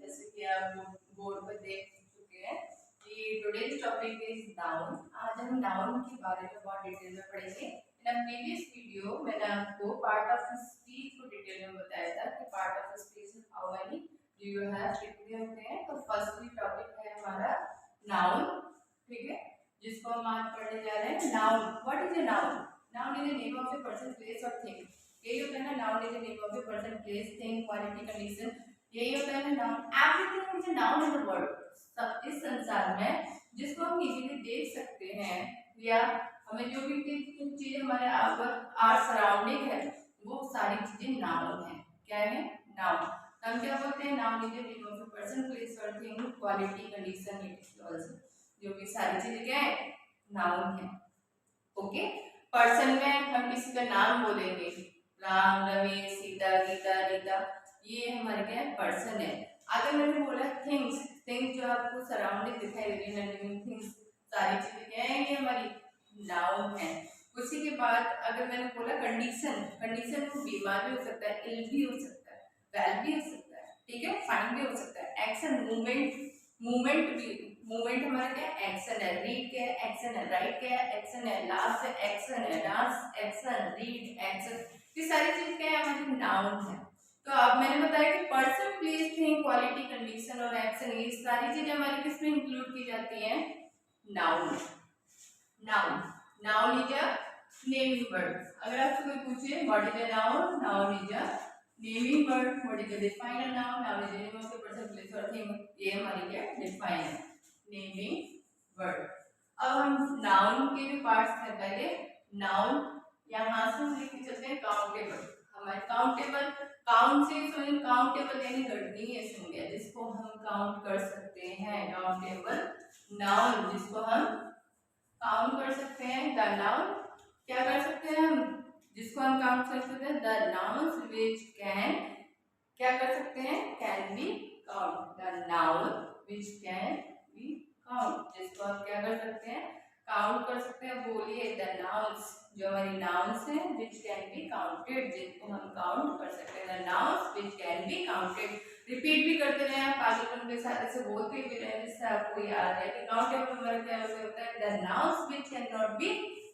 जैसे कि आप बोर्ड पर देख चुके हैं कि टुडेज टॉपिक इज नाउन। आज हम नाउन के बारे में बहुत डिटेल में पढ़ेंगे। इन अ प्रीवियस वीडियो मैंने आपको पार्ट ऑफ स्पीच को डिटेल में बताया था कि पार्ट ऑफ स्पीच में how many do you have, कितने होते हैं। तो फर्स्टली टॉपिक है हमारा नाउन, ठीक है, जिसको हम आज पढ़ने जा रहे हैं। Noun, what is a noun? Noun is the name of a person, place और थिंग। यही होता है ना, noun is the name of a person, place, thing, quality, condition, यही होता है ना noun. Everything is a noun in the world. सब इस संसार में जिसको हम इजीली देख सकते हैं या हमें जो भी चीजें हमारे आर सराउंडिंग है वो सारी चीजें नाउन है। क्या है? नाउन। हम क्या बोलते हैं? Noun is the name of a person, place और थिंग, क्वालिटी, कंडीशन, इट जो भी सारी चीजें क्या है? नाउन है। ओके, पर्सन में हम किसी का नाम बोलेंगे, राम, रमेश, सीता, गीता, रीता, ये हमारे क्या है? पर्सन है। अगर मैंने बोला थिंग्स, थिंग्स जो आपको सराउंडिंग दिखाई दे रही है, लिविंग थिंग्स, सारी चीजें क्या है? ये हमारी नाउन है। उसी के बाद अगर मैंने बोला कंडीशन, कंडीशन वो बीमार भी हो सकता है, इल भी हो सकता है, वेल भी हो सकता है, ठीक है, फाइन भी हो सकता है। एक्शन, मूवमेंट, मूवमेंट भी, मूवमेंट हमारा क्या है? एक्शन है। रीड क्या है? एक्शन है। राइट क्या है? एक्शन है। लास्ट है, एक्शन है। डांस एक्शन, रीड एक्शन, ये सारी चीज क्या है? हमारी नाउन है। तो अब मैंने बताया कि person, place, thing, quality, condition और एक्शन, ये सारी चीजें हमारी किसमें इंक्लूड की जाती हैं? Noun. Noun, noun is a naming word. अगर आपसे कोई पूछे what is a noun, noun is a naming word. What is the define a noun, noun is the name of the person, place और thing, ये हमारी क्या define है, naming word. अब हम नाउन के जो पार्ट्स हैं, पहले नाउन यहां से हम लिख चलते हैं काउंटेबल। हमारे काउंटेबल, काउंट से सुन, काउंटेबल यानी गणनीय संज्ञा, जिसको हम काउंट कर सकते हैं, काउंटेबल नाउन, जिसको हम काउंट कर सकते हैं। द नाउन, क्या कर सकते हैं हम? जिसको हम काउंट कर सकते हैं, द नाउन्स व्हिच कैन, क्या कर सकते हैं? Can be count. The noun which can be count, जिसको आप क्या कर सकते हैं? काउंट कर सकते हैं। बोलिए, द नाउन्स, जो हमारी नाउन्स हैं, व्हिच कैन बी काउंटेड, जिनको हम काउंट कर सकते हैं। The nouns which can be counted. Repeat भी करते रहे आप, पागलपन के साथ ऐसे बोलते भी रहे, जिससे आपको याद है कि काउंटेबल हमारा क्या होता है? The nouns which can not be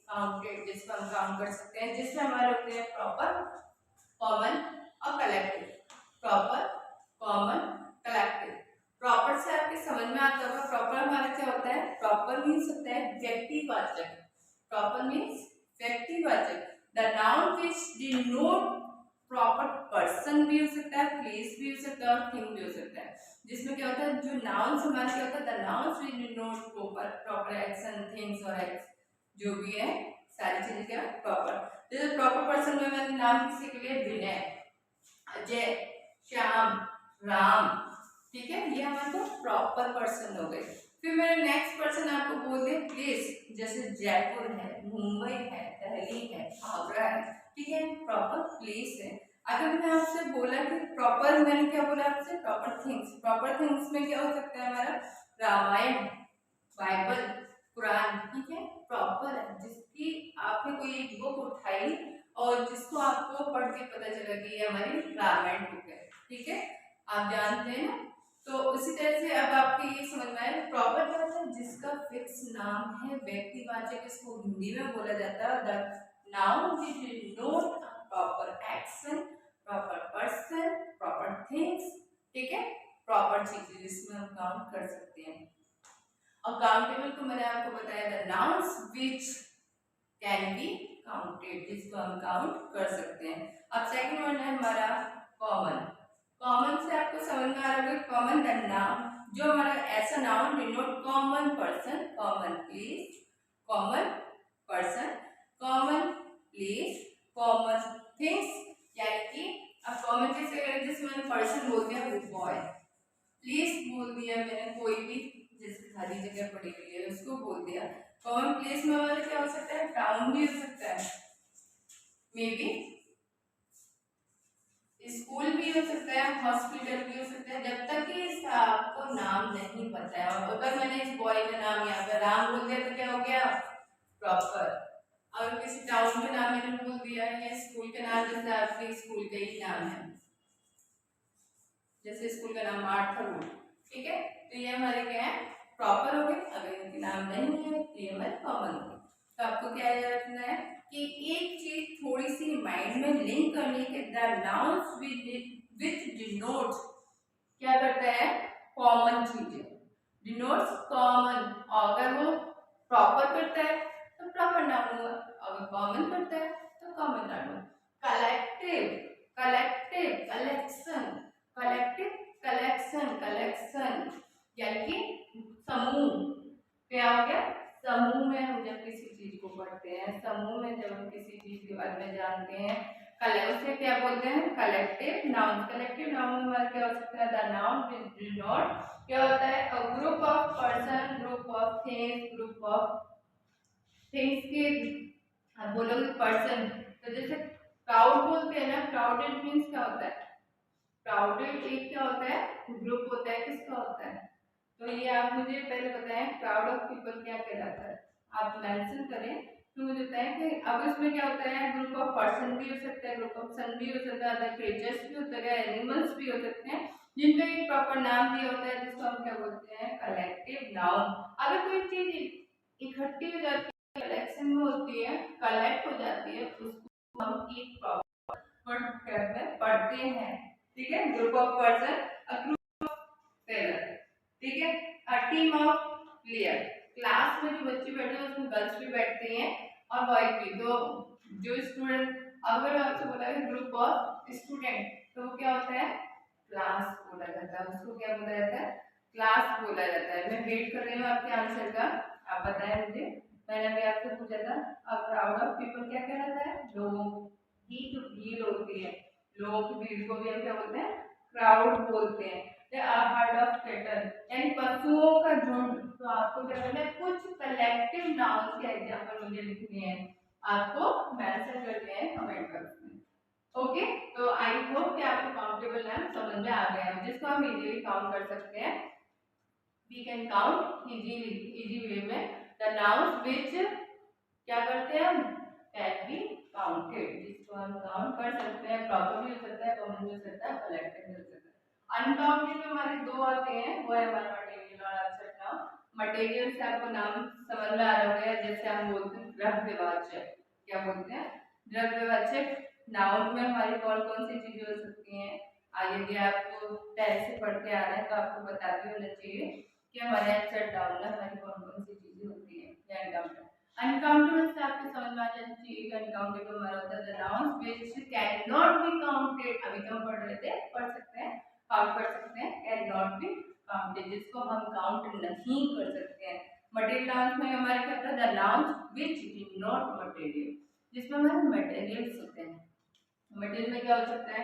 counted, जिसको हम काउंट कर सकते हैं, जिसमें हमारे होते हैं प्रॉपर, कॉमन और collective. Proper, common, collective. Proper से आपके समझ में आता होगा, प्रॉपर हमारा क्या होता है? प्रॉपर मीन्स होता है व्यक्तिवाचक। प्रॉपर मीन्स व्यक्तिवाचक। The noun which denote proper person भी हो सकता है, प्लेस भी हो सकता है और थिंग भी हो सकता है। जिसमें क्या होता है? जो नाउन्स हमारे क्या होता है? The nouns which denote proper, proper action, things और एक्ट, जो भी है सारी चीजें क्या प्रॉपर। जैसे प्रॉपर पर्सन में मैंने नाम किसी के लिए विनय, अजय, श्याम, राम, ठीक है, ये हमारे तो प्रॉपर पर्सन हो गए। फिर मैंने नेक्स्ट पर्सन आपको बोल दिया प्लेस, जैसे जयपुर है, मुंबई है, दिल्ली है, आगरा है, ठीक है, प्रॉपर प्लेस है। अगर मैंने आपसे बोला कि प्रॉपर, मैंने क्या बोला आपसे? Proper things. प्रॉपर थिंग्स में क्या हो सकता है हमारा? रामायण, बाइबल, कुरान, ठीक है, प्रॉपर है। जिसकी आपने कोई एक बुक उठाई और जिसको आपको पढ़ के पता चला कि ये हमारी रामायण बुक है, ठीक है, आप जानते हैं ना। तो उसी तरह से अब आपके ये समझ में आया प्रॉपर क्या होता है? जिसका फिक्स नाम है, व्यक्तिवाचक, इसको हिंदी में बोला जाता है the noun which denote proper action, proper person, proper things, ठीक है, प्रॉपर चीजें जिसमें हम काउंट कर सकते हैं। और काउंटेबल को मैंने आपको बताया the nouns which can be counted, जिसको हम काउंट कर सकते हैं। अब सेकंड वन है हमारा कॉमन। कॉमन से आपको समझ में आ रहा होगा कॉमन द नाउन, जो हमारा ऐसा noun denote common person, common place, common person, common place, common things, यानी कि अब कॉमन जैसे मैंने पर्सन बोल दिया वो बॉय, प्लेस बोल दिया मैंने कोई भी जिसकी खाली जगह पड़ी हुई है उसको बोल दिया। कॉमन प्लेस में हमारा क्या हो सकता है? टाउन भी हो सकता है, मे बी स्कूल भी हो सकता है, हॉस्पिटल भी हो सकता है, जब तक कि इसका आपको नाम नहीं पता है। और अगर मैंने इस बॉय का नाम यहाँ पे राम बोल दिया तो क्या हो गया? प्रॉपर। अगर किसी टाउन का नाम मैंने बोल दिया या स्कूल का नाम, जैसे आपके स्कूल का ही नाम है, जैसे स्कूल का नाम आर्थर रोड, ठीक है। तो ये हमारे क्या है, प्रॉपर हो गए। अगर इनके नाम नहीं है तो ये हमारे कॉमन हो गए। तो आपको क्या याद रखना है कि एक चीज थोड़ी सी माइंड में लिंक करनी है कि द नाउन्स विच डिनोट्स क्या करता है, कॉमन चीजें, डिनोट्स कॉमन। अगर वो प्रॉपर करता है तो प्रॉपर नाउन हुआ, अगर कॉमन करता है तो कॉमन नाउन हुआ। Collective, collective, collection, collective, collection, collection यानी कि समूह। क्या हो गया, समूह में हम जब किसी चीज को पढ़ते हैं, समूह में जब हम किसी चीज के बारे में जानते हैं, उसे क्या बोलते हैं, कलेक्टिव नाउन। कलेक्टिव नाउन में हमारा क्या हो सकता है, द नाउन विच डिनोट क्या होता है, अ group of person, group of things, group of things के आप बोलोगे पर्सन, तो जैसे क्राउड बोलते हैं ना, क्राउडेड मीन्स क्या होता है, क्राउडेड एक क्या होता है, ग्रुप होता है, किसका होता है। तो ये आप मुझे पहले बताएं क्राउड ऑफ पीपल क्या कहलाता है, आप मेंशन करें तो मुझे बताएं कि अब इसमें क्या होता है, ग्रुप ऑफ पर्सन भी हो सकता है, ग्रुप ऑफ सन भी हो सकता है, अदर क्रिएचर्स भी हो सकते हैं, एनिमल्स भी हो सकते हैं, जिनका एक प्रॉपर नाम दिया होता है जिसको हम क्या बोलते हैं, कलेक्टिव नाउन। अगर कोई चीज इकट्ठी हो जाती है, कलेक्शन में होती है, कलेक्ट हो जाती है, उसको हम एक प्रॉपर पढ़ते हैं, ठीक है। Group of person, a group of tailor, ठीक है। A team of player, class में जो बच्चे बैठे हैं उसमें गर्ल्स भी बैठते हैं और बॉयज भी। तो जो स्टूडेंट, अगर आपसे बोला है ग्रुप ऑफ स्टूडेंट तो वो क्या होता है, क्लास बोला जाता है, उसको क्या बोला जाता है, क्लास बोला जाता है। मैं वेट कर रही हूँ आपके आंसर का, आप बताएं मुझे। मैंने अभी आपसे पूछा था अब क्राउड ऑफ पीपल क्या कहलाता है, लोग की जो भीड़ होती है, लोगों की भीड़ को भी हम क्या बोलते हैं, क्राउड बोलते हैं। हर्ड ऑफ कैटल यानी पशुओं का झुंड। तो आपको क्या करना है, कुछ कलेक्टिव नाउन्स के एग्जांपल मुझे लिखने हैं, आपको मेंशन करने हैं कमेंट बॉक्स में। ओके, तो आई होप कि आपको काउंटेबल नाम समझ में आ गया है, जिसको हम इजीली काउंट कर सकते हैं। We can count easily, easy way में द नाउन्स व्हिच क्या करते हैं हम, कैन बी काउंटेड, जिसको हम काउंट कर सकते हैं, प्रॉपर भी हो सकता है, कॉमन भी हो सकता है, कलेक्टिव भी हो सकता है। अनकाउंटेड में हमारे दो आते हैं, वो है हमारा मटेरियल और एब्स्ट्रैक्ट नाउन। मटेरियल से आपको नाम समझ में आ रहा होगा, जैसे हम बोलते हैं द्रव्यवाचक, क्या बोलते हैं, द्रव्यवाचक। नाउन में हमारी कौन कौन सी चीजें हो सकती हैं, यदि आपको पहले से पढ़ के आ रहा है तो आपको बताते होना चाहिए कि हमारे एब्स्ट्रैक्ट नाउन में हमारी कौन कौन सी चीजें होती हैं, या अनकाउंटेबल। अनकाउंटेबल से आपको समझ में आ जाना चाहिए कि अनकाउंटेबल हमारा होता है the nouns which can not be counted. अभी तो हम पढ़ रहे थे, पढ़ सकते हैं, काउंट कर सकते हैं, कैन नॉट बी काउंटेड, जिसको हम काउंट नहीं कर सकते हैं। मटेरियल नाउन्स में हमारे क्या होता है, the nouns which did not material, जिसमें हमारे मटेरियल्स होते हैं। मटेरियल में क्या हो सकता है,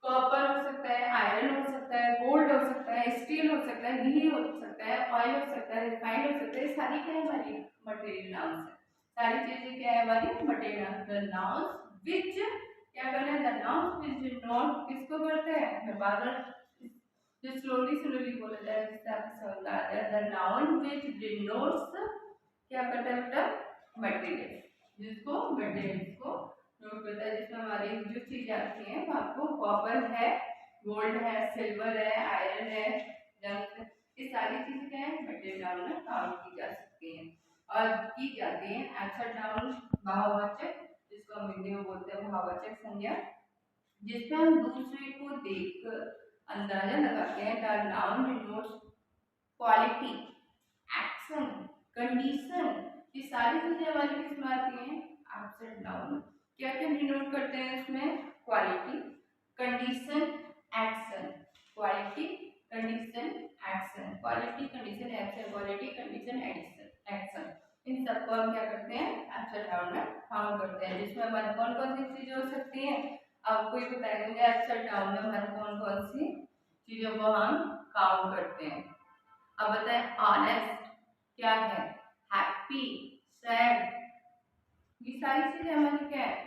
कॉपर हो सकता है, आयरन हो सकता है, गोल्ड हो सकता है, स्टील हो सकता है, घी हो सकता है, ऑयल हो सकता है, रिफाइंड हो सकता है, सारी क्या है हमारी मटेरियल नाउन्स है। सारी चीजें क्या है हमारी मटेरियल नाउन्स व्हिच क्या करना है, the nouns which did not किसको करते हैं, मैं बार बार जो स्लोली स्लोली बोला जाए जिससे आपको समझ में आ जाए, द नाउन व्हिच डिनोट्स क्या करता है बेटा, मटेरियल, जिसको मटेरियल को नोट करता है, जिसमें हमारी जो चीजें आती हैं वो आपको कॉपर है, गोल्ड है, सिल्वर है, आयरन है, जंग, ये सारी चीजें क्या है मटेरियल नाउन में काउंट की जा सकती हैं और की जाती हैं। एब्स्ट्रैक्ट नाउन भाववाचक, जिसको हम हिंदी में बोलते हैं भाववाचक संज्ञा, जिसमें हम दूसरे को देखकर अंदाजा लगाते हैं। The noun denotes quality, action, condition, ये सारी चीजें हमारी किस में आती हैं, एब्स्ट्रैक्ट नाउन में। क्या क्या डिनोट करते हैं इसमें, quality, condition, action, quality, condition, action, quality, condition, action, quality, condition, action, इन सबको हम क्या करते हैं, एब्स्ट्रैक्ट नाउन में काउंट करते हैं, जिसमें हमारी कौन कौन सी चीजें हो सकती हैं, आपको ये बताएंगे एब्स्ट्रैक्ट नाउन में हमारी कौन कौन सी चीजों को हम काउंट करते हैं। अब बताएं, ऑनेस्ट क्या है, हैप्पी, सैड, ये सारी चीजें हमारी क्या है,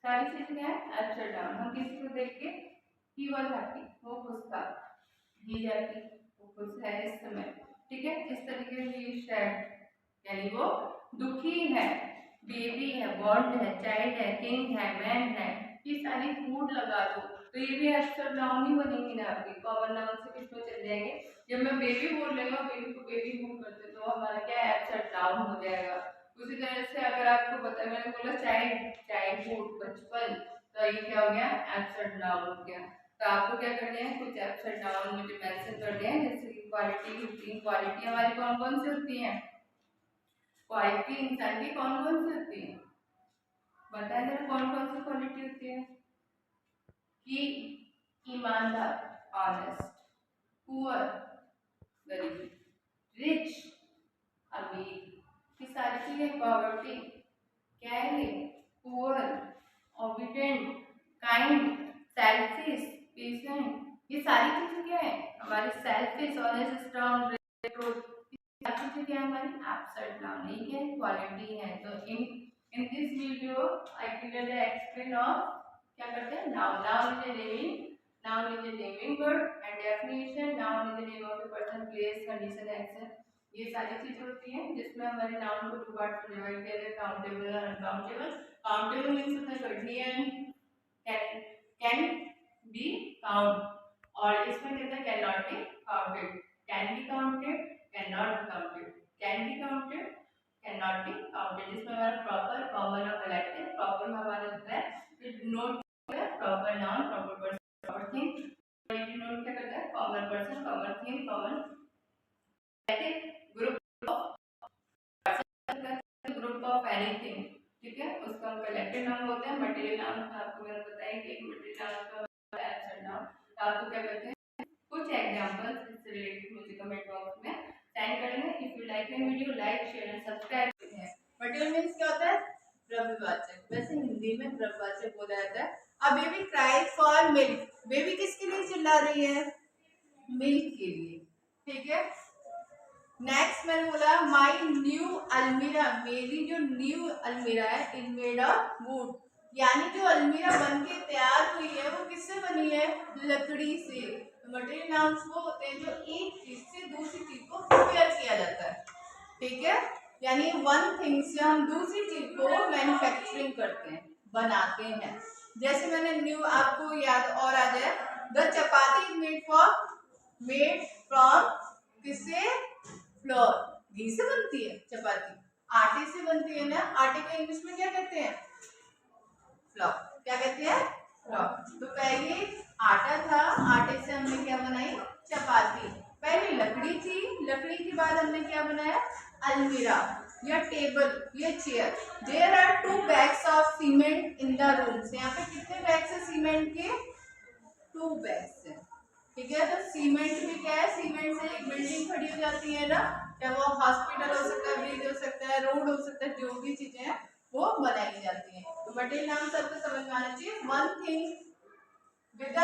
सारी चीजें क्या है एब्स्ट्रैक्ट नाउन। हम किसी को देख के ही वाज हैप्पी, वो खुश था, ही हैप्पी, वो खुश है इस समय, ठीक है। इस तरीके से ये सैड यानी वो दुखी है, बेबी है, बॉन्ड है, चाइल्ड है, किंग है, मैन है, ये सारी फूड लगा दो, तो ये भी एब्स्ट्रैक्ट नाउन ही बनेंगे ना आपके, कॉमन नाउन से किस में चले जाएंगे। जब मैं बेबी बोल रही हूँ, बेबी को बेबी बोल करते तो हमारा क्या है, एब्स्ट्रैक्ट नाउन हो जाएगा। उसी तरह से अगर आपको पता है, मैंने बोला चाइल्ड, चाइल्डहुड, बचपन, तो ये क्या हो गया, एब्स्ट्रैक्ट नाउन हो गया। तो आपको क्या करना है, कुछ एब्स्ट्रैक्ट नाउन मुझे मेंशन कर दें, जैसे कि क्वालिटी होती है। क्वालिटी हमारी कौन कौन सी होती है, क्वालिटी इंसान की कौन कौन सी होती है, बताएं जरा कौन कौन सी क्वालिटी होती है। कि ईमानदार, ऑनेस्ट, पुअर, गरीब, रिच, अमीर, ये सारी चीजें, पॉवर्टी क्या है ये, poor, obedient, kind, selfish, patient, ये सारी चीजें क्या है हमारी, सेल्फिश, ऑनेस्ट, स्ट्रांग, सारी चीजें क्या है हमारी एब्स्ट्रैक्ट नाउन, ये क्या है, क्वालिटी है। तो in this video I clearly explain of क्या करते हैं, noun. Noun is a naming word and definition. Noun is the name of a person, place, condition, action, ये सारी चीजें होती हैं जिसमें हमारे नाउन को टू पार्ट में डिवाइड किया गया, काउंटेबल और अनकाउंटेबल। काउंटेबल मींस होता है कॉर्डियन, कैन बी काउंट, और इसमें कहते हैं can not be counted, can be counted, can not be counted, can be counted, can not be counted. जिसमें हमारा प्रॉपर, कॉमन और कलेक्टिव। प्रॉपर में हमारा होता है note proper noun, proper person, proper thing. Note क्या करता है, common person, common thing, common group of group of anything, ठीक है, उसका हम कलेक्टिव नाउन बोलते हैं। मटेरियल नाउन आपको मैंने बताया कि एक मटेरियल नाउन का मतलब है एब्स्ट्रैक्ट नाउन। आपको क्या कहते हैं, कुछ एग्जांपल्स इससे रिलेटेड मुझे कमेंट बॉक्स में सेंड कर देना। If you like my video, like, share and subscribe करते हैं। मटेरियल मींस क्या होता है, द्रव्यवाचक, वैसे हिंदी में द्रव्यवाचक बोला जाता है। अब baby cried for milk, baby किसके लिए चिल्ला रही है, मिल्क के लिए, ठीक है। नेक्स्ट मैंने बोला माई न्यू अलमीरा, मेरी जो न्यू अलमीरा है इज मेड ऑफ वुड, यानी जो अलमीरा बन के तैयार हुई है वो किससे बनी है, लकड़ी से। मटेरियल नाउन्स वो होते हैं जो एक चीज से दूसरी चीज को प्रिपेयर किया जाता है, ठीक है, यानी वन थिंग से हम दूसरी चीज को मैन्युफैक्चरिंग करते हैं, बनाते हैं। जैसे मैंने न्यू, आपको याद और आ जाए, the chapati is made from किससे, फ्लोर, घी से बनती है चपाती, आटे से बनती है ना, आटे को इंग्लिश में क्या कहते हैं, फ्लोर, क्या कहते हैं, फ्लोर। तो पहले आटा था, आटे से हमने क्या बनाई, चपाती। पहले लकड़ी थी, लकड़ी के बाद हमने क्या बनाया, अलमीरा या टेबल या chair. There are 2 bags of cement in the rooms, यहाँ पे कितने बैग्स है सीमेंट के, 2 बैग्स है, ठीक है। तो सीमेंट भी क्या है, सीमेंट से एक बिल्डिंग खड़ी हो जाती है ना, क्या वो हॉस्पिटल हो सकता है, ब्रिज हो सकता है, रोड हो सकता है, जो भी चीजें हैं वो बनाई जाती हैं। तो मटेरियल नाम सबको समझ में आना चाहिए। One thing with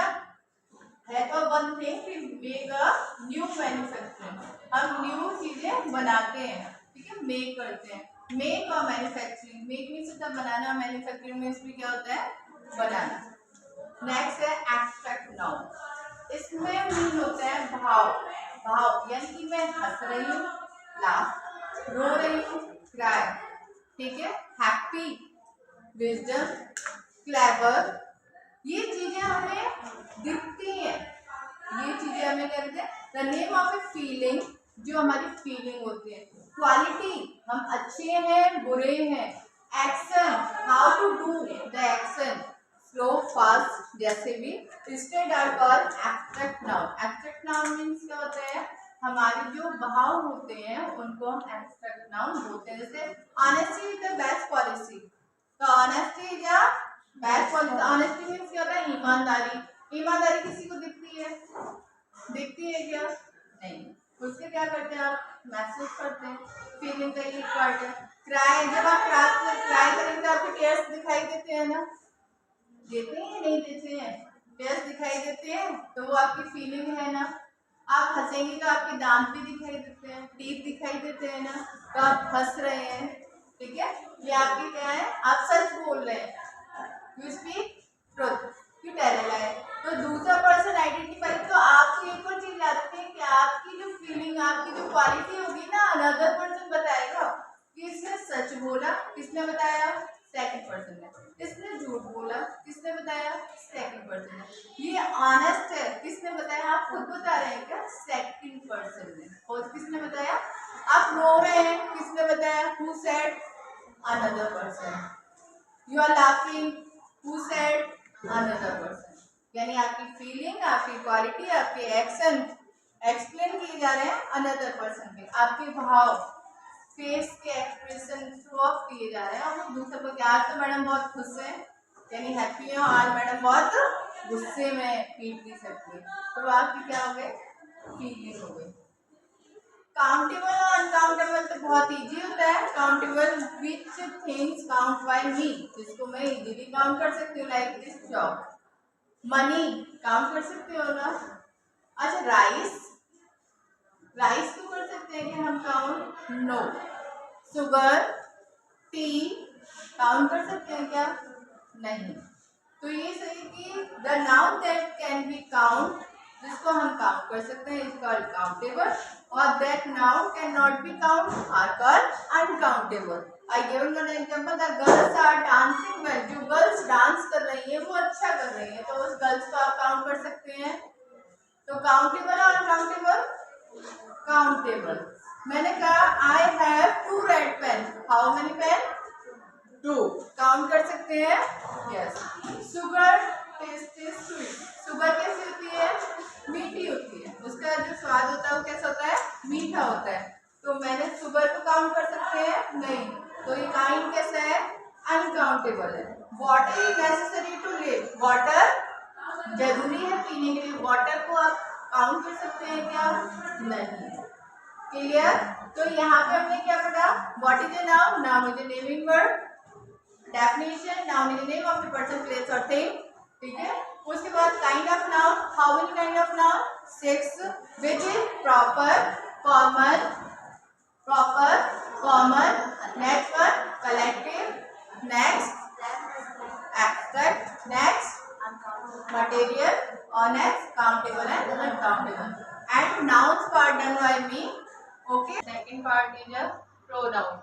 help of one thing we make a new manufacturing, हम न्यू चीजें बनाते हैं, ठीक है, मेक करते हैं। मेक और मैन्युफैक्चरिंग, मेक मीन्स होता है बनाना, मैन्युफैक्चरिंग मीन्स भी क्या होता है, बनाना। नेक्स्ट है एब्स्ट्रैक्ट नाउन, इसमें मीन होता है भाव, भाव यानी कि मैं हंस रही हूँ, लाफ, रो रही हूँ, क्राई, ठीक है, हैप्पी, विजडम, क्लेवर, ये चीजें हमें दिखती हैं, ये चीजें हमें क्या कहते हैं, the name of a feeling, जो हमारी फीलिंग होती है। क्वालिटी, हम अच्छे हैं, बुरे हैं। Action, how to do the action, slow, fast, जैसे भी। Instead are called abstract noun. Abstract noun means क्या होता है, हमारे जो भाव होते हैं उनको हम एब्स्ट्रैक्ट नाउन बोलते हैं। जैसे honesty is the best policy, तो honesty is a best policy. Honesty means क्या होता है, ईमानदारी। ईमानदारी किसी को दिखती है, दिखती है क्या, नहीं, उससे क्या करते हैं आप, मैसेज करते हैं, फीलिंग का एक पार्ट है। क्राई, जब आप क्राई करेंगे आपके टेयर्स दिखाई देते हैं ना, देते हैं नहीं देते हैं, टेयर्स दिखाई देते हैं, तो वो आपकी फीलिंग है ना। आप हंसेंगे तो आपके दांत भी दिखाई देते हैं, टीथ दिखाई देते हैं ना, तो आप हंस रहे हैं, ठीक है, ये आपकी क्या है, आप सच बोल रहे हैं, you speak truth, you tell a lie. तो दूसरा पर्सन आइडेंटिफाई, तो आपको एक और चीज याद रखिए कि आपकी जो फीलिंग, आपकी जो क्वालिटी होगी ना, अनदर पर्सन बताएगा कि किसने सच बोला, किसने बताया, सेकंड पर्सन ने। किसने झूठ बोला, किसने बताया, सेकंड पर्सन ने। ये ऑनेस्ट है, किसने बताया, आप खुद बता रहे हैं क्या, सेकंड पर्सन ने। और किसने बताया, आप रो रहे हैं, किसने बताया, who said, another person. You are laughing, who said, another person. यानी आपकी फीलिंग, आपकी क्वालिटी, आपके एक्शन एक्सप्लेन किए जा रहे हैं अनदर पर्सन के। आपके भाव, फेस के एक्सप्रेशन शो ऑफ किए जा रहे हैं और वो दूसरे को। आज तो मैडम बहुत खुश है, यानी हैप्पी है, आज मैडम बहुत गुस्से में पीट नहीं सकती है, तो आपकी क्या हो गई, फीलिंग हो गई। काउंटेबल और अनकाउंटेबल तो बहुत इजी होता है। Countable which things count by me, जिसको मैं इजीली काउंट कर सकती हूँ, like this chalk. Money count कर सकते हो ना। अच्छा राइस, राइस को कर सकते हैं कि हम count, no. Sugar, tea count कर सकते हैं क्या, नहीं। तो ये सही कि the noun that can be count, जिसको हम काउंट कर सकते हैं, इज कॉल्ड काउंटेबल, और that noun can not be count are called uncountable. I given an example, the girls are dancing well. जो गर्ल्स डांस कर रही है वो अच्छा कर रही है, तो उस गर्ल्स को आप काउंट कर सकते हैं। तो काउंटेबल और अनकाउंटेबल, काउंटेबल। मैंने कहा I have 2 red pen, how many pen, 2, count कर सकते हैं, yes. Sugar taste is sweet, sugar कैसी होती है, मीठी होती है, उसका जो स्वाद होता है वो कैसा होता है, मीठा होता है। तो मैंने शुगर को काउंट कर सकते हैं, नहीं, तो ये काउंट कैसा है, अनकाउंटेबल है। Water is necessary to live, water जरूरी है पीने के लिए, वाटर को आप काउंट कर सकते हैं क्या, नहीं। क्लियर। तो यहाँ पे हमने क्या पढ़ा, what is a noun, noun is a naming word. Definition, noun is the name of the person, place और थिंग, ठीक है। उसके बाद kind of noun, how many kind of noun, 6, which is proper, common, proper, common, next one collective, next abstract, next material, honest, countable and uncountable. And nouns part done by me. Okay. Second part is a pronoun.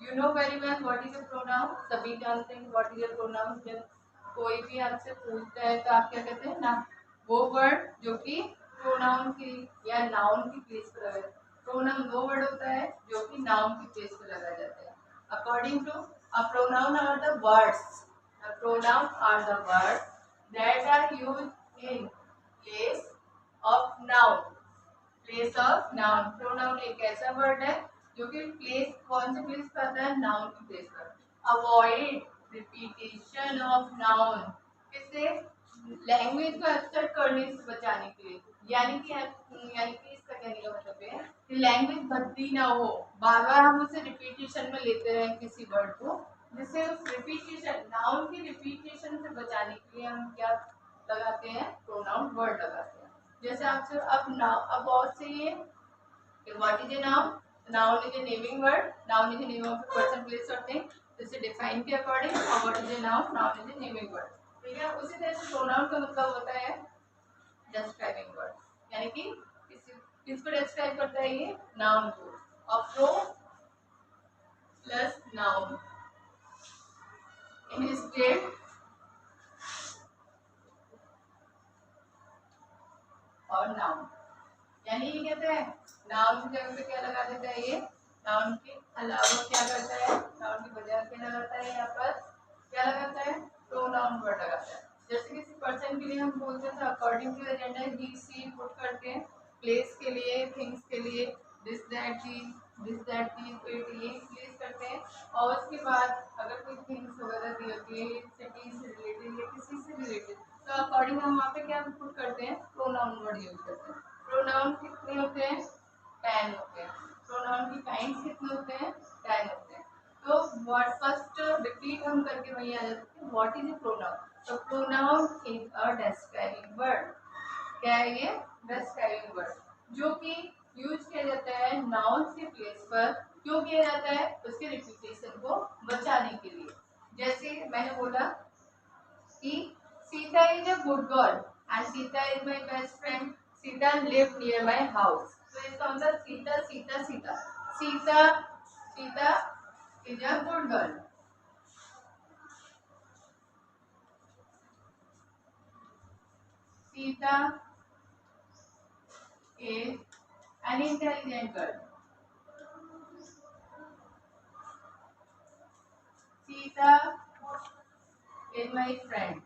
You know very well what is a pronoun. सभी जानते हैं what is a pronoun. जब कोई भी आपसे पूछता है तो आप क्या कहते हैं ना, वो वर्ड जो कि pronoun की या noun की प्लेस पर लगा। pronoun वो वर्ड होता है जो कि noun की प्लेस पर लगा जाता है। According to a pronoun are the words. A pronoun are the words that are used in place of noun. Place of noun, pronoun एक ऐसा वर्ड है जो कि प्लेस, कौन से प्लेस पर आता है, नाउन की प्लेस पर। अवॉइड रिपीटेशन ऑफ नाउन, किससे, लैंग्वेज को एक्सेप्ट करने से बचाने के लिए। यानी कि इसका कहने का मतलब है कि लैंग्वेज भद्दी ना हो, बार बार हम उसे रिपीटेशन में लेते रहें किसी वर्ड को, जिससे उस रिपीटेशन, नाउन की रिपीटेशन से बचाने के लिए हम क्या लगाते हैं, प्रोनाउन वर्ड लगाते हैं। जैसे आपसे अब बहुत से ये what is a noun, noun is a naming word, noun is a name of person, place और थिंग, जैसे डिफाइन के अकॉर्डिंग, और what is a noun, noun is a naming word, ठीक है। उसी तरह से प्रोनाउन का मतलब होता है डिस्क्राइबिंग वर्ड, यानी कि किसको डिस्क्राइब करता है, ये नाउन को। और प्रो प्लस नाउन इंस्टेड और नाउन, यानी ये कहते हैं नाउन की जगह पे क्या लगा देता है, ये नाउन के अलावा क्या करता है, नाउन की बजाय क्या लगाता है, यहाँ पर क्या लगाता है, प्रोनाउन वर्ड लगाता है। जैसे किसी पर्सन के लिए हम बोलते हैं तो according to gender he she put करते हैं, प्लेस के लिए, थिंग्स के लिए दिस दैट चीज, दिस दैट चीज, इट, ये प्लेस करते हैं। और उसके बाद अगर कोई थिंग्स वगैरह दी होती है सिटी से रिलेटेड या किसी से रिलेटेड, तो अकॉर्डिंग हम वहाँ पे क्या पुट करते हैं, प्रोनाउन वर्ड यूज करते हैं। प्रोनाउन कितने होते हैं, 10 होते हैं। प्रोनाउन की काइंड्स कितने होते हैं, 10 होते हैं। तो वर्ड फर्स्ट रिपीट हम करके वही आ जाते हैं, व्हाट इज ए प्रोनाउन। तो pronoun is a describing word, क्या है ये, डिस्क्राइबिंग वर्ड, जो कि यूज किया जाता है नाउन के प्लेस पर। क्यों किया जाता है, उसके रिपीटेशन को बचाने के लिए। जैसे मैंने बोला कि Sita is a good girl and Sita is my best friend, Sita live near my house. तो इसका मतलब Sita Sita Sita, Sita Sita is a good girl. Sita is an intelligent girl. Sita is my friend.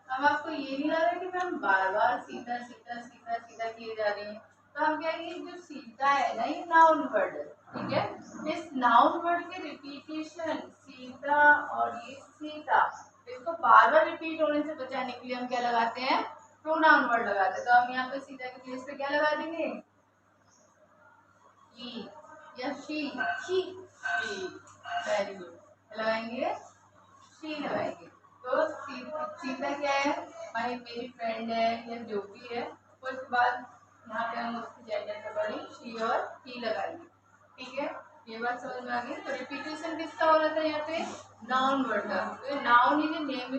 अब आपको ये नहीं लग रहा कि मैं बार बार सीता सीता सीता सीता किए जा रही हैं, तो हम क्या ये जो सीता है ना ये नाउन वर्ड है, ठीक है। इस नाउन वर्ड के रिपीटेशन सीता और ये सीता, इसको बार बार रिपीट होने से बचाने के लिए हम क्या लगाते हैं, प्रोनाउन वर्ड लगाते हैं। तो हम यहाँ पे सीता की प्लेस पे क्या लगा देंगे, ही या शी, शी, वेरी गुड, लगाएंगे शी लगाएंगे। तो सीता क्या है, भाई मेरी फ्रेंड है या जो भी है, उसके बाद यहाँ पे हम उसकी जेंडर पे बड़ी शी और ही लगाएंगे, ठीक है। ये बात समझ में आ गई। तो रिपीटेशन किसका हो रहा था यहाँ पे, नाउन वर्ड का। तो noun is name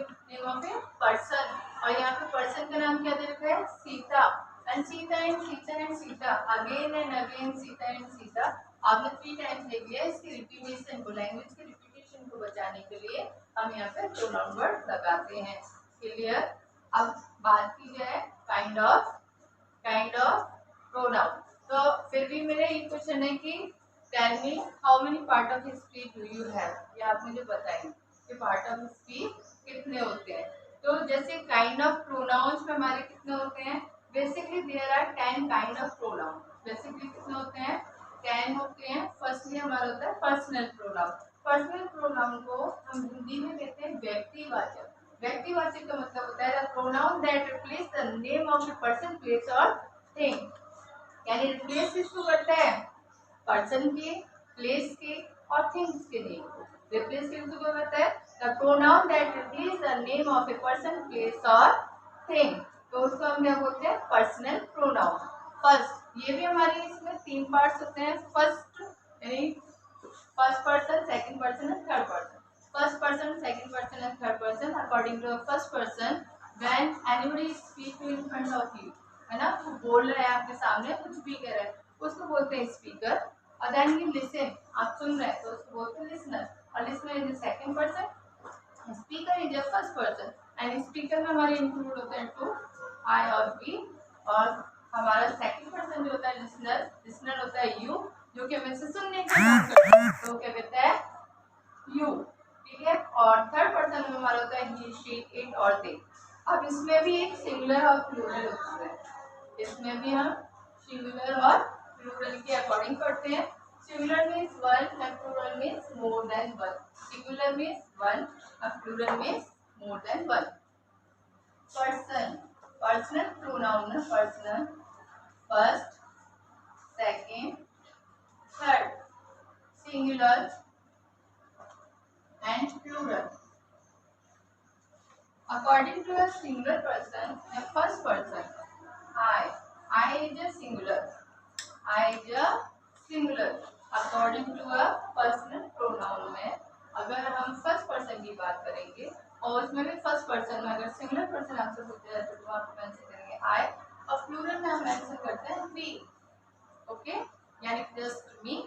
of a person, और यहाँ पे पर्सन का नाम क्या दे रखा है, Sita. And Sita and Sita and Sita, again and again Sita and Sita, आपने 3 टाइम्स लिख लिया। इसकी रिपीटेशन को, लैंग्वेज की रिपीटेशन को बचाने के लिए हम यहाँ पे प्रोनाउन वर्ड लगाते हैं। क्लियर। अब बात की जाए काइंड ऑफ प्रोनाउन। तो फिर भी मेरा ये क्वेश्चन है कि tell me how many part of speech do you have, ये आप मुझे बताइए कि पार्ट ऑफ स्पीच कितने होते हैं। तो जैसे काइंड ऑफ प्रोनाउंस में हमारे कितने होते हैं, basically there are 10 kind of pronoun. Basically कितने होते हैं, 10 होते हैं। फर्स्टली हमारा होता है पर्सनल प्रोनाउन। पर्सनल प्रोनाउन को हम हिंदी में कहते हैं व्यक्तिवाचक। व्यक्तिवाचक का मतलब होता है the pronoun that replace the name of the person, place और थिंग। यानी रिप्लेस किसको करता है, पर्सन के, प्लेस के और थिंग्स के नेम को। रिप्लेस किसको करता है, the pronoun that replace the name of a person, place और थिंग। तो उसको हम क्या बोलते हैं, पर्सनल प्रोनाउन। फर्स्ट, ये भी हमारे इसमें 3 पार्ट्स होते हैं। फर्स्ट यानी first person, second person and third person. First person, second person and third person. According to first person, when anybody speak in front of you, है ना, वो बोल रहा है आपके सामने, कुछ भी कर रहा है, उसको बोलते हैं स्पीकर। और देन यू लिसन, आप सुन रहे हैं तो उसको बोलते हैं लिसनर। और listener is the second person, speaker is the first person. And speaker में हमारे इंक्लूड होते हैं टू, आई और वी। और हमारा सेकंड पर्सन जो होता है लिसनर, लिसनर होता है यू, जो कि हमें से सुनने का काम करता है, तो क्या कहता है, यू, ठीक है। और थर्ड पर्सन में हमारा होता है ही, शी, इट और दे। अब इसमें भी एक सिंगुलर और प्लूरल होता है, इसमें भी हम सिंगुलर और प्लूरल के अकॉर्डिंग करते हैं। Singular means one and plural means more than one. Singular means one और plural means more than one. Person, personal pronoun है personal, first, second, third, singular and plural. According to a singular person, a first person, I is a singular, I is a singular. According to a personal pronoun में अगर हम first person की बात करेंगे और उसमें भी फर्स्ट पर्सन में अगर सिंगुलर पर्सन आपसे पूछा जाए तो आप मेंशन करेंगे आई, और प्लूरल में हम मेंशन करते हैं वी। ओके, यानी जस्ट मी,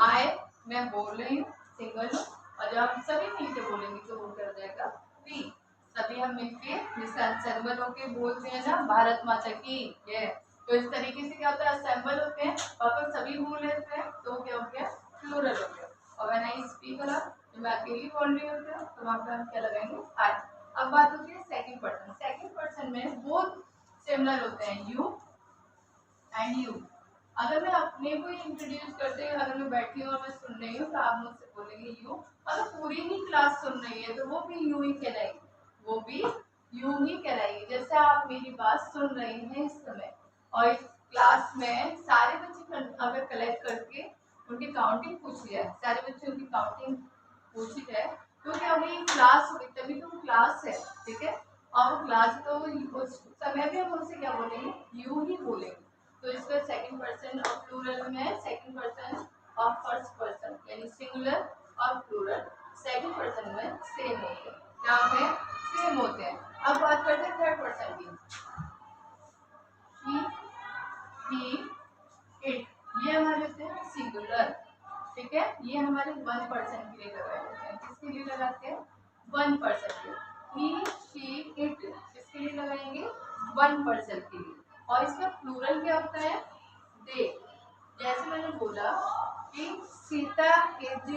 आई मैं बोल रही हूँ, सिंगल हूँ, और जब हम सभी मिलकर बोलेंगे तो वो क्या हो जाएगा, वी। सभी हम मिलके जैसे असेंबल होके बोलते हैं ना, भारत माता की ये, तो इस तरीके से क्या होता है, असेंबल होते हैं और फिर सभी बोल लेते हैं तो क्या हो गया, प्लूरल हो गया। और व्हेन आई स्पीक अ, जब मैं अकेली बोल रही होती हूँ तो वहाँ पे हम क्या लगाएंगे, आई। अब बात होती है सेकंड पर्सन। सेकंड पर्सन में बोथ सिमिलर होते हैं, यू एंड यू। अगर मैं अपने को इंट्रोड्यूस करते हुए अगर मैं बैठी हूँ और मैं सुन रही हूँ तो आप मुझसे बोलेंगे यू। अगर पूरी ही क्लास सुन रही है तो वो भी यू ही कहलाएगी, वो भी यू ही कहलाएगी। जैसे आप मेरी बात सुन रहे हैं इस समय, और इस क्लास में सारे बच्चे अगर कलेक्ट करके उनकी काउंटिंग पूछी जाए, सारे बच्चों की काउंटिंग पूछी जाए, तो क्या होगी, क्लास होगी, तभी तो क्लास है, ठीक है। और वो क्लास तो उस समय भी हम उससे क्या बोलेंगे, यू ही बोलेंगे। तो इसका सेकंड पर्सन और प्लूरल में सेकंड पर्सन और फर्स्ट पर्सन यानी सिंगुलर और प्लूरल सेकंड पर्सन में सेम होते हैं, क्या होते हैं, सेम होते हैं। अब बात करते हैं थर्ड पर्सन की, ही, होते हैं सिंगुलर, ठीक है। ये हमारे 1% के लिए लगाए जाते हैं। किसके लिए लगाते हैं? 1% के लिए। ही शी इट किसके लिए लगाएंगे? 1% के लिए। और इसका प्लूरल क्या होता है? दे। जैसे मैंने बोला कि Sita is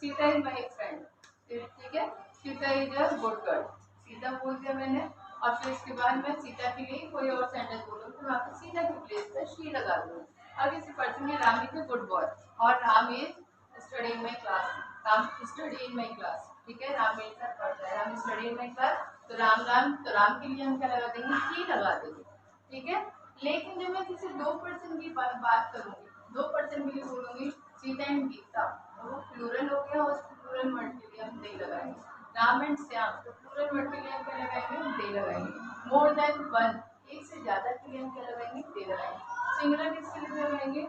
Sita is my friend, ठीक है, Sita is a good girl, Sita बोल दिया मैंने। और फिर इसके बाद मैं सीता के लिए कोई और सेंटेंस बोलूँ तो वहाँ पे सीता की प्लेस पर शी लगा दूँ। अब किसी पर्सन में Ram is a good boy और Ram is study in my class, Ram study in my class, ठीक है, राम मेरे साथ पढ़ता है, Ram study in my class, तो राम के लिए हम क्या लगा देंगे? ही लगा देंगे, ठीक है। लेकिन जब मैं किसी 2% की बात करूंगी, 2% के लिए बोलूंगी सीता एंड गीता, तो वो प्लूरल हो गया, उस प्लूरल वर्ड के लिए हम दे लगाएंगे। राम एंड श्याम, तो प्लूरल वर्ड के लिए हम क्या लगाएंगे? दे लगाएंगे। मोर देन वन, एक से ज्यादा के लिए हम क्या लगाएंगे? दे लगाएंगे। सिंगुलर किसके लिए लगाएंगे?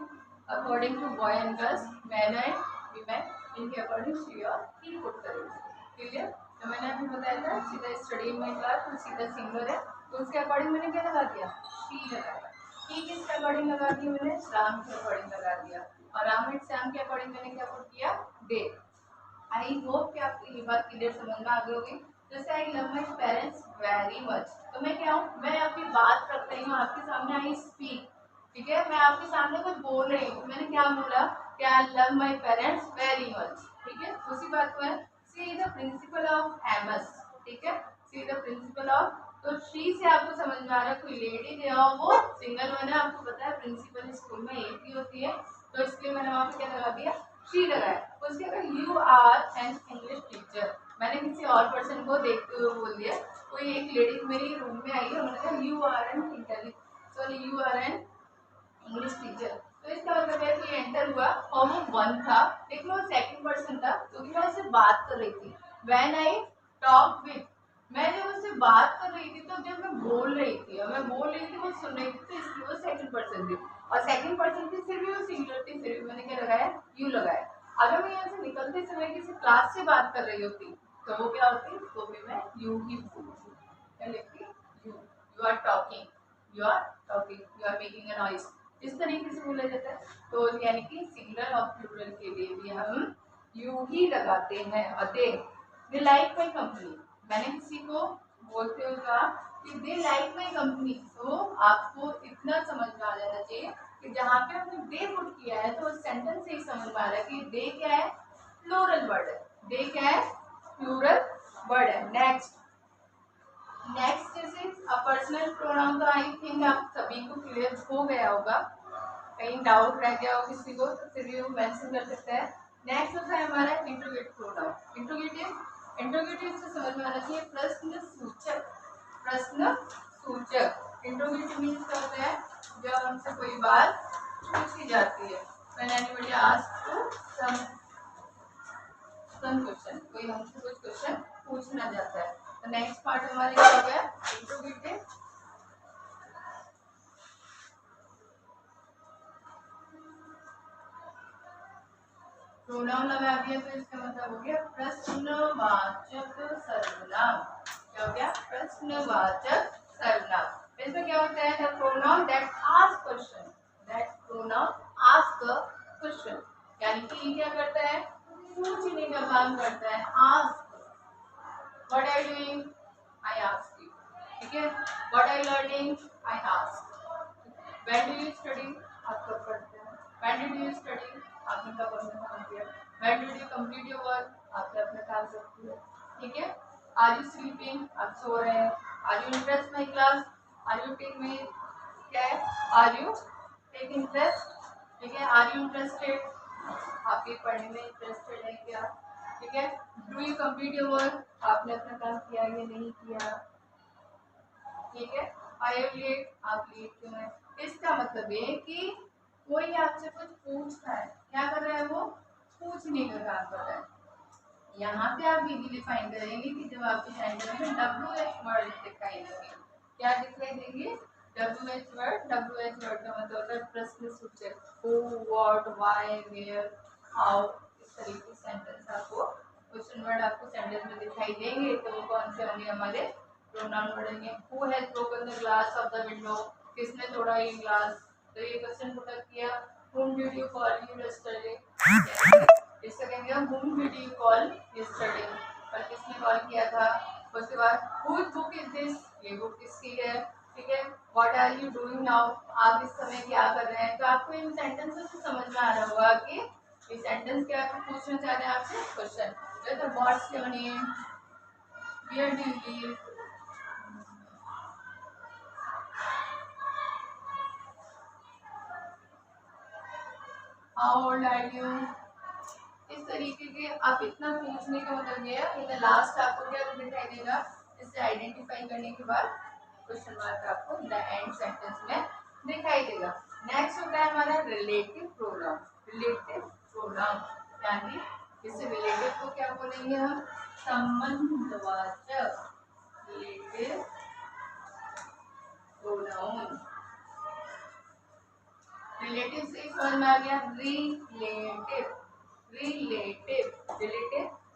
According to boy and girls, man and women, इनके अकॉर्डिंग शी और ही पुट करेंगे, क्लियर। तो मैंने अभी बताया था सीधा स्टडी इन माई क्लास, तो सीधा सिंगुलर है, तो उसके अकॉर्डिंग मैंने क्या लगा दिया? शी लगाया। ही किसके अकॉर्डिंग लगा दिया? मैंने राम के अकॉर्डिंग लगा दिया। और राम एंड श्याम के अकॉर्डिंग मैंने क्या पुट किया? दे। आई होप कि आपको ये बात क्लियर समझ में आ गई होगी। जैसे I love my parents very much, तो मैं क्या हूँ? मैं अपनी बात कर रही हूँ आपके सामने, आई स्पीक, ठीक है, मैं आपके सामने कुछ बोल रही हूँ, मैंने क्या बोला? कि I love my parents very much, ठीक है, उसी बात को है see the principle of MS, ठीक है, सी द प्रिंसिपल ऑफ, तो शी से आपको समझ में आ रहा है कोई लेडी जो है वो सिंगल वन है, आपको पता है प्रिंसिपल स्कूल में एक ही होती है, तो इसलिए मैंने वहाँ पे क्या लगा दिया? शी लगाया। उसके अगर you are an English teacher, मैंने किसी और पर्सन को देखते हुए बोल दिया, कोई एक लेडी मेरी रूम में आई है, उन्होंने कहा you are an you are an English teacher, तो इसका मतलब है कि एंटर हुआ और वो वन था, लेकिन वो सेकंड पर्सन था क्योंकि मैं उससे बात कर रही थी। व्हेन आई टॉक विथ, मैं जब उससे बात कर रही थी, तो जब मैं बोल रही थी और मैं बोल रही थी वो सुन रही थी, तो इसलिए वो सेकंड पर्सन थी। और सेकंड पर्सन थी फिर भी वो सिंगुलर थी, फिर भी मैंने क्या लगाया? यू लगाया। अगर मैं यहाँ से निकलते समय किसी क्लास से बात कर रही होती तो वो क्या होती? तो भी मैं यू ही बोलती, क्या लिखती? You. You are talking, you are talking, you are making a noise, इस तरीके से बोला जाता है। तो यानी कि सिंगुलर और प्लूरल के लिए भी हम यू ही लगाते हैं। दे लाइक माई कंपनी, मैंने किसी को बोलते हुए कहा कि दे लाइक माई कंपनी, तो आपको इतना समझ में आ जाना चाहिए कि जहाँ पे हमने दे पुट किया है तो सेंटेंस से ही समझ में आ रहा है कि दे क्या है? प्लूरल वर्ड है। दे क्या है? प्लूरल वर्ड है। नेक्स्ट जैसे पर्सनल प्रोनाउन, तो आई थिंक आप सभी को क्लियर हो गया होगा, कहीं डाउट रह गया हो किसी को तो फिर भी मेंशन कर सकते हैं। नेक्स्ट होता है हमारा इंट्रोगेटिव प्रोनाउन। इंट्रोगेटिव से समझ में आना चाहिए प्रश्न सूचक, प्रश्न सूचक। इंट्रोगेटिव मीन्स क्या होता है? जब हमसे कोई बात पूछी जाती है, when anybody asks to some question, कोई हमसे कुछ क्वेश्चन पूछना चाहता है। तो नेक्स्ट पार्ट हमारा क्या हो गया? इंट्रोगेटिव। प्रोनाउन लगा दिया तो इसका मतलब हो गया प्रश्नवाचक सर्वनाम। क्या हो गया? प्रश्नवाचक सर्वनाम। इसमें क्या होता है? The pronoun that ask question, that pronoun ask question, यानी कि ये क्या करता है? पूछने का काम करता है। Ask, what are you doing? I ask you, ठीक है। What are you learning? I ask. When do you study? आप कब पढ़ते हैं? When did you study? आपने कब अपना काम किया? When did you complete your work? आपने अपना काम कब किया, ठीक है। Are you sleeping? आप सो रहे हैं। Are you interest my class? Are you take me, क्या है? आर यू टेक इंटरेस्ट, ठीक है। Are you interested? आप ये पढ़ने में इंटरेस्टेड है क्या, ठीक है। Do you complete your work? आपने अपना काम किया या नहीं किया, ठीक है। I am late? आप लेट क्यों है? इसका मतलब ये कि कोई आपसे कुछ पूछता है, क्या कर रहा है? वो पूछने का काम कर रहा है। यहाँ पे आप इजीली फाइंड करेंगे कि जब आपके सेंटेंस में WH वर्ड दिखाई देंगे, क्या दिखाई देंगे? WH word. WH वर्ड का मतलब होता है प्रश्न सूचक। Who, what, why, where, how, इस तरीके से सेंटेंस आपको, क्वेश्चन वर्ड आपको सेंटेंस में दिखाई देंगे, तो वो कौन से होंगे? हमारे प्रोनाउन वर्ड होंगे। Who has broken the glass of the window? किसने तोड़ा ये ग्लास? तो ये क्वेश्चन पुट अप किया। whom did you call yesterday? इससे कहेंगे whom did you call yesterday? कल किसने कॉल किया था? उसके बाद whose book is this? ये बुक किसकी है? ठीक है. What are you doing now? आप इस समय क्या कर रहे हैं? तो आपको इन सेंटेंसेस से समझ में आ रहा होगा कि ये सेंटेंस क्या पूछना चाह रहे हैं आपसे क्वेश्चन. जैसे what's your name? Where do you live? How old are you? इस तरीके के आप इतना पूछने का मतलब ये है. इन द लास्ट आपको क्या दिखाई देगा? इससे आइडेंटिफाई करने के बाद क्वेश्चन मार्क आपको द एंड सेंटेंस में दिखाई देगा. नेक्स्ट होता है हमारा रिलेटिव प्रोनाउन. रिलेटिव प्रोनाउन यानी इससे रिलेटिव को क्या बोलेंगे हम? संबंधवाचक. Relative pronoun. रिलेटिव से समझ में आ गया. Relative. Relative.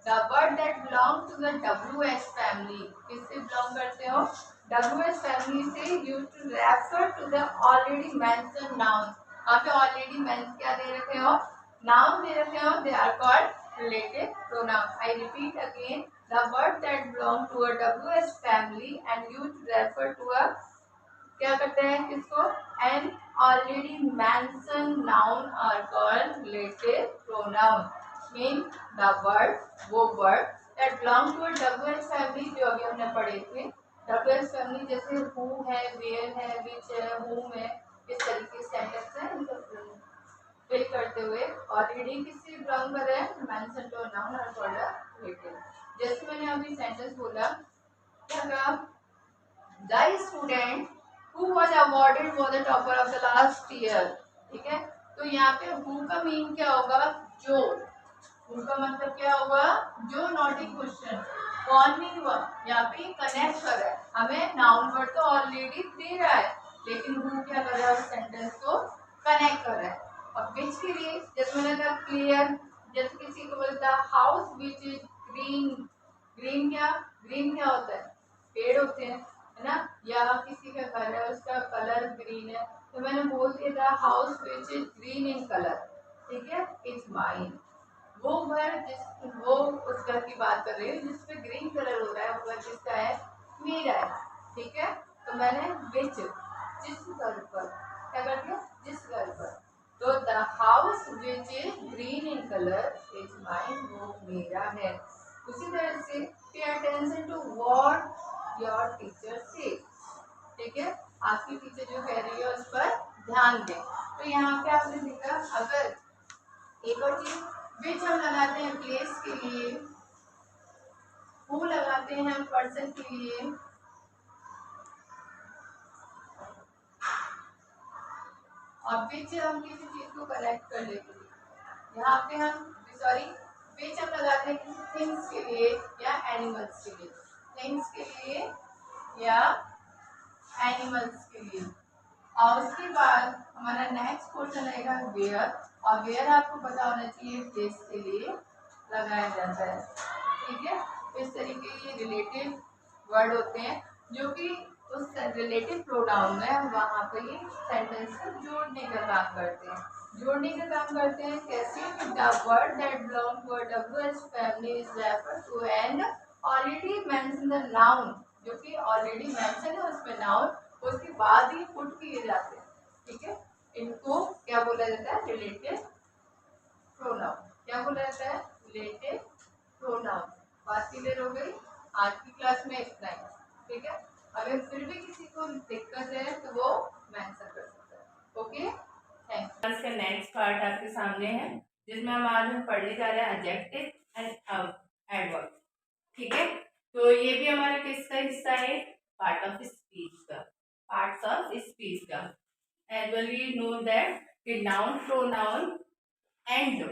The word that belong to the WH family. किससे belong करते हो? WH family से used to refer to the already mentioned nouns. आप already mentioned क्या दे रखे हो? Noun दे रखे हो. They are called relative pronoun. I repeat again. The word that belong to a WH family and used to refer to a क्या करते हैं किसको? An already mentioned noun are called relative pronoun. Mean the word, वो word that belong to a WH family जो अभी हमने पढ़े थे. WH family जैसे who है, where है, which है, whom है, इस तरीके से सेंटेंस है इनको फिल करते हुए ऑलरेडी किससे बिलोंग कर रहे हैं? मेंशन टू नाउन और कॉल्ड relative. जैसे मैंने अभी सेंटेंस बोला क्या कहा? The student who was awarded for the topper of the last year. ठीक है. तो यहाँ पे who का मीन क्या होगा? जो. who का मतलब क्या होगा? जो. Not a question. कौन नहीं हुआ यहाँ पे कनेक्ट कर रहा है. हमें नाउन वर्ड तो ऑलरेडी दे रहा है लेकिन who क्या कर रहा है? सेंटेंस को कनेक्ट कर रहा है. और विच के लिए जैसे मैंने कहा क्लियर. जैसे किसी को बोलता house which is green. Green क्या? ग्रीन क्या होता है? पेड़ होते हैं है ना. या किसी का घर है उसका कलर ग्रीन है तो मैंने बोल दिया था house which is green in colour. ठीक है. It's mine. वो घर जिस वो उस घर की बात कर रही हूँ जिसपे ग्रीन कलर हो रहा है वो घर किसका है? मेरा है. ठीक है. तो मैंने विच जिस घर पर क्या कर दिया? जिस घर पर. तो the house which is green in colour is mine. वो मेरा है. उसी तरह से pay attention to what your teacher say. ठीक है. आपकी टीचर जो कह रही है उस पर ध्यान दें. तो यहाँ पे आपने देखा अगर एक और चीज विच हम लगाते हैं प्लेस के लिए, हु लगाते हैं हम पर्सन के लिए, और विच हम किसी चीज को कनेक्ट कर लेते हैं. यहाँ पे हम सॉरी विच हम लगाते हैं किसी थिंग्स के लिए या एनिमल्स के लिए. थिंग्स के लिए या एनिमल्स के लिए. और उसके बाद हमारा नेक्स्ट क्वेश्चन रहेगा वेयर. और वेयर आपको पता होना चाहिए प्लेस के लिए लगाया जाता है. ठीक है. इस तरीके के रिलेटिव वर्ड होते हैं जो कि उस रिलेटिव प्रोनाउन में वहाँ पे ये सेंटेंस को जोड़ने का काम करते हैं. जोड़ने का काम करते हैं कैसे? The word that belong to a WH family is refer to an already mention the noun. जो कि ऑलरेडी मेंशन है उसमें नाउन उसके बाद ही पुट किए जाते हैं. ठीक है. इनको क्या बोला जाता है? Relative pronoun. क्या बोला जाता है? Relative pronoun. बात क्लियर हो गई? आज की क्लास में इतना ही. ठीक है. अगर फिर भी किसी को दिक्कत है तो वो मेंशन कर सकता है. ओके. थैंक्स. इसका नेक्स्ट पार्ट आपके सामने है जिसमें हम आज पढ़ने जा रहे हैं एडजेक्टिव एंड एडवर्ब. ठीक है. तो ये भी हमारा किसका हिस्सा है? पार्ट ऑफ स्पीच का. पार्ट्स ऑफ स्पीच का. As well we know that कि noun pronoun and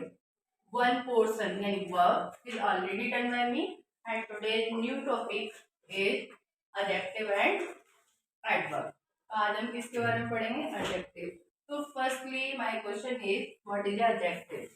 one portion यानी verb is already done by me and today's new topic is adjective and adverb. आज हम किसके बारे में पढ़ेंगे? एडजेक्टिव. तो firstly my question is what is adjective.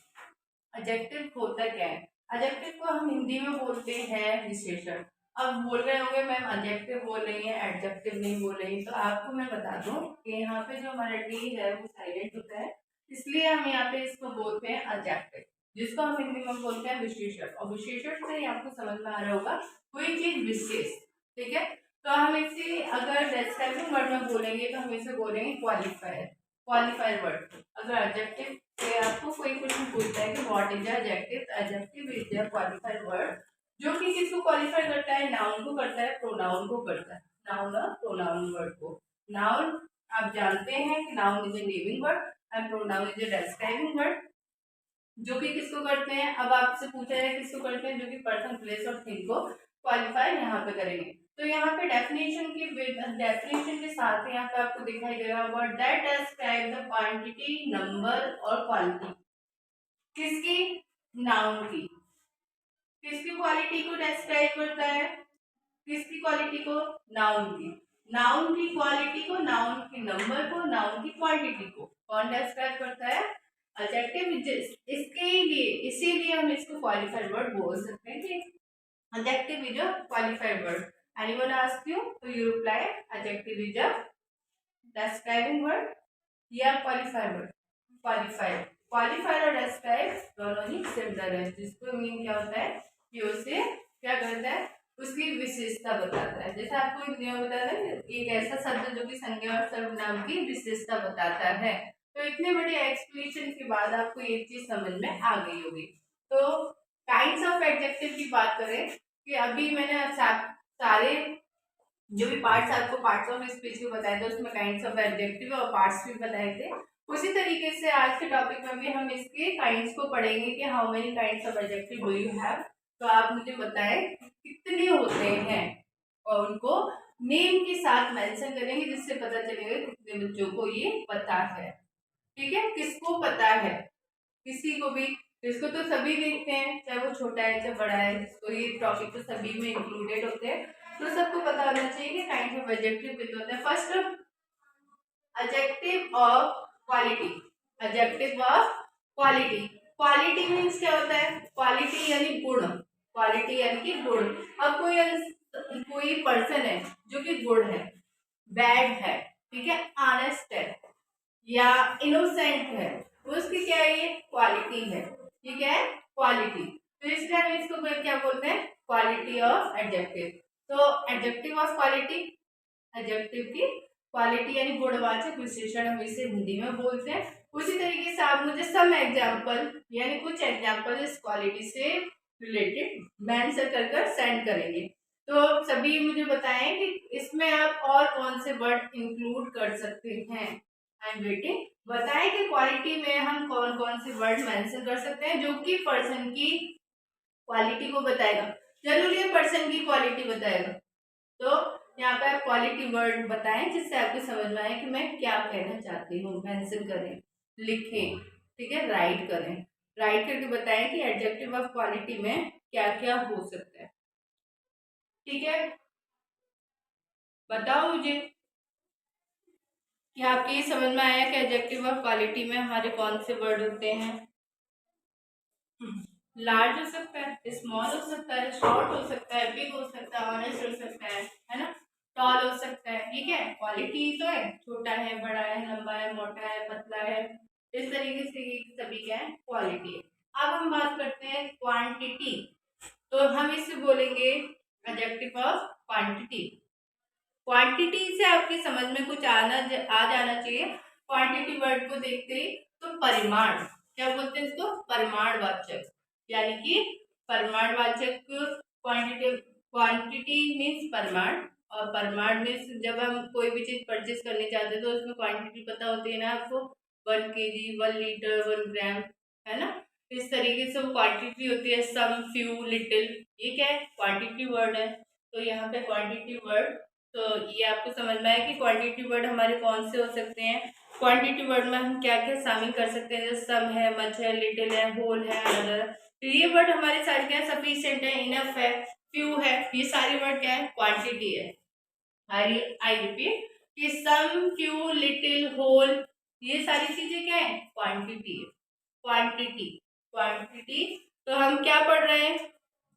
Adjective होता क्या है? एडजेक्टिव को हम हिंदी में बोलते हैं विशेषण. अब बोल रहे होंगे मैम एडजेक्टिव बोल रही है एडजेक्टिव नहीं बोल रही. तो आपको मैं बता दूं कि यहाँ पे जो हमारा डी है वो साइलेंट होता है इसलिए हम यहाँ पे इसको बोलते हैं एडजेक्टिव, जिसको हम हिंदी में बोलते हैं विशेषण। और विशेषण से ही आपको समझ में आ रहा होगा कोई चीज विशेष, ठीक है। तो हम इसे अगर डिस्क्राइबिंग वर्ड में बोलेंगे तो हम इसे बोलेंगे क्वालिफायर, क्वालिफायर वर्ड। अगर एडजेक्टिव से आपको कोई क्वेश्चन पूछता है कि what is adjective, adjective is the qualifier word जो कि किसको क्वालिफाई करता है, नाउन को करता है, प्रोनाउन को करता है। नाउन और प्रोनाउन वर्ड को, नाउन आप जानते हैं कि noun is a naming word and pronoun is a describing word, जो कि किसको करते हैं। अब आपसे पूछा है किसको करते हैं, जो कि पर्सन प्लेस और थिंग को क्वालिफाई यहाँ पे करेंगे। तो यहाँ पे डेफिनेशन के साथ यहाँ पे आपको दिखाई दे रहा word that describe the quantity, number और क्वालिटी। किसकी, नाउन की। किसकी क्वालिटी को डिस्क्राइब करता है, किसकी क्वालिटी को, नाउन की। नाउन की क्वालिटी को, नाउन के नंबर को, नाउन की क्वांटिटी को कौन डिस्क्राइब करता है, एडजेक्टिव। इसके लिए इसीलिए हम इसको क्वालिफाइड वर्ड बोल सकते हैं कि adjective is a qualified word. Anyone ask you तो you reply adjective is a describing word या क्वालिफाइड वर्ड। क्वालिफाइड, क्वालिफाइड और डिस्क्राइब दोनों ही सिमिलर है, जिसको मीन क्या होता है कि उसे क्या करता है, उसकी विशेषता बताता है। जैसे आपको हिंदी में बताता है एक ऐसा शब्द जो कि संज्ञा और सर्वनाम की विशेषता बताता है। तो इतने बड़े एक्सप्लेनेशन के बाद आपको एक चीज समझ में आ गई होगी। तो काइंड्स ऑफ एडजेक्टिव की बात करें कि अभी मैंने सारे जो भी पार्ट्स आपको पार्ट्स ऑफ स्पीच के बताए थे उसमें काइंड्स ऑफ एडजेक्टिव और पार्ट्स भी बताए थे। उसी तरीके से आज के टॉपिक में भी हम इसके काइंड्स को पढ़ेंगे कि how many kinds of adjective do you have. तो आप मुझे बताएं कितने होते हैं और उनको नेम के साथ मेंशन करेंगे, जिससे पता चलेगा कितने बच्चों को ये पता है। ठीक है, किसको पता है, किसी को भी, इसको तो सभी देखते हैं, चाहे वो छोटा है चाहे बड़ा है, जिसको ये टॉपिक तो सभी में इंक्लूडेड होते हैं। तो सबको पता होना चाहिए कि काइंड ऑफ एडजेक्टिव कितने होते हैं। First, adjective of quality. Adjective of quality, quality means क्या होता है, क्वालिटी यानी गुण, क्वालिटी यानी कि गुण। अब कोई पर्सन है जो कि गुड है, बैड है, ठीक है, ऑनेस्ट है या इनोसेंट है, तो उसकी क्या है, ये क्वालिटी है। ये क्या है, क्वालिटी। तो इसलिए हम इसको क्या बोलते हैं, क्वालिटी ऑफ एडजेक्टिव। तो एडजेक्टिव ऑफ क्वालिटी, एडजेक्टिव की क्वालिटी यानी गुणवाचक विशेषण हम इसे हिंदी में बोलते हैं। उसी तरीके से आप मुझे सम एग्जाम्पल यानी कुछ एग्जाम्पल इस क्वालिटी से रिलेटेड मेंशन कर सेंड करेंगे। तो सभी मुझे बताएं कि इसमें आप और कौन से वर्ड इंक्लूड कर सकते हैं। I am waiting. बताएं कि क्वालिटी में हम कौन कौन से वर्ड मेंशन कर सकते हैं जो कि पर्सन की क्वालिटी को बताएगा। जरूरी है पर्सन की क्वालिटी बताएगा। तो यहाँ पे आप क्वालिटी वर्ड बताएं जिससे आपको समझ में आए कि मैं क्या कहना चाहती हूँ। मेंशन करें, लिखें, ठीक है, राइट करें, राइट करके बताएं कि एडजेक्टिव ऑफ क्वालिटी में क्या क्या हो सकता है। ठीक है, बताओ मुझे कि आपके ये समझ में आया कि एडजेक्टिव ऑफ क्वालिटी में हमारे कौन से वर्ड होते हैं। लार्ज हो सकता है, स्मॉल हो सकता है, शॉर्ट हो सकता है, बिग हो सकता है, ऑनेस्ट हो सकता है ना, टॉल हो सकता है। ठीक है, क्वालिटी तो है, छोटा है, बड़ा है, लंबा है, मोटा है, पतला है, इस तरीके से ये सभी क्या है, क्वालिटी है। अब हम बात करते हैं क्वांटिटी। तो हम इसे बोलेंगे एडजेक्टिव ऑफ क्वांटिटी। क्वांटिटी से आपकी समझ में कुछ आ जाना चाहिए। क्वांटिटी वर्ड को देखते ही तो परिमाण, क्या बोलते हैं इसको, परिमाणवाचक, यानी कि परिमाणवाचक क्वांटिटी। क्वांटिटी मीन्स परिमाण, और परिमाण मीन्स जब हम कोई भी चीज परचेज करने चाहते हैं तो उसमें क्वांटिटी पता होती है ना आपको, 1 kg, 1 लीटर, 1 ग्राम, है ना। इस तरीके से वो क्वांटिटी होती है, सम, फ्यू, लिटिल, ये क्या है, क्वांटिटी वर्ड है। तो यहाँ पे क्वांटिटी वर्ड, तो ये आपको समझ में आया कि क्वांटिटी वर्ड हमारे कौन से हो सकते हैं। क्वांटिटी वर्ड में हम क्या क्या शामिल कर सकते हैं, जैसे सम है, मच है, लिटिल है, होल है, अनदर। तो ये वर्ड हमारे सारे क्या है, सफिशिएंट है, इनफ है, फ्यू है, ये सारे वर्ड क्या है, क्वांटिटी है। आई रिपीट कि सम, फ्यू, लिटिल, होल, ये सारी चीजें क्या है, क्वांटिटी है। Quantity, quantity. तो हम क्या पढ़ रहे हैं,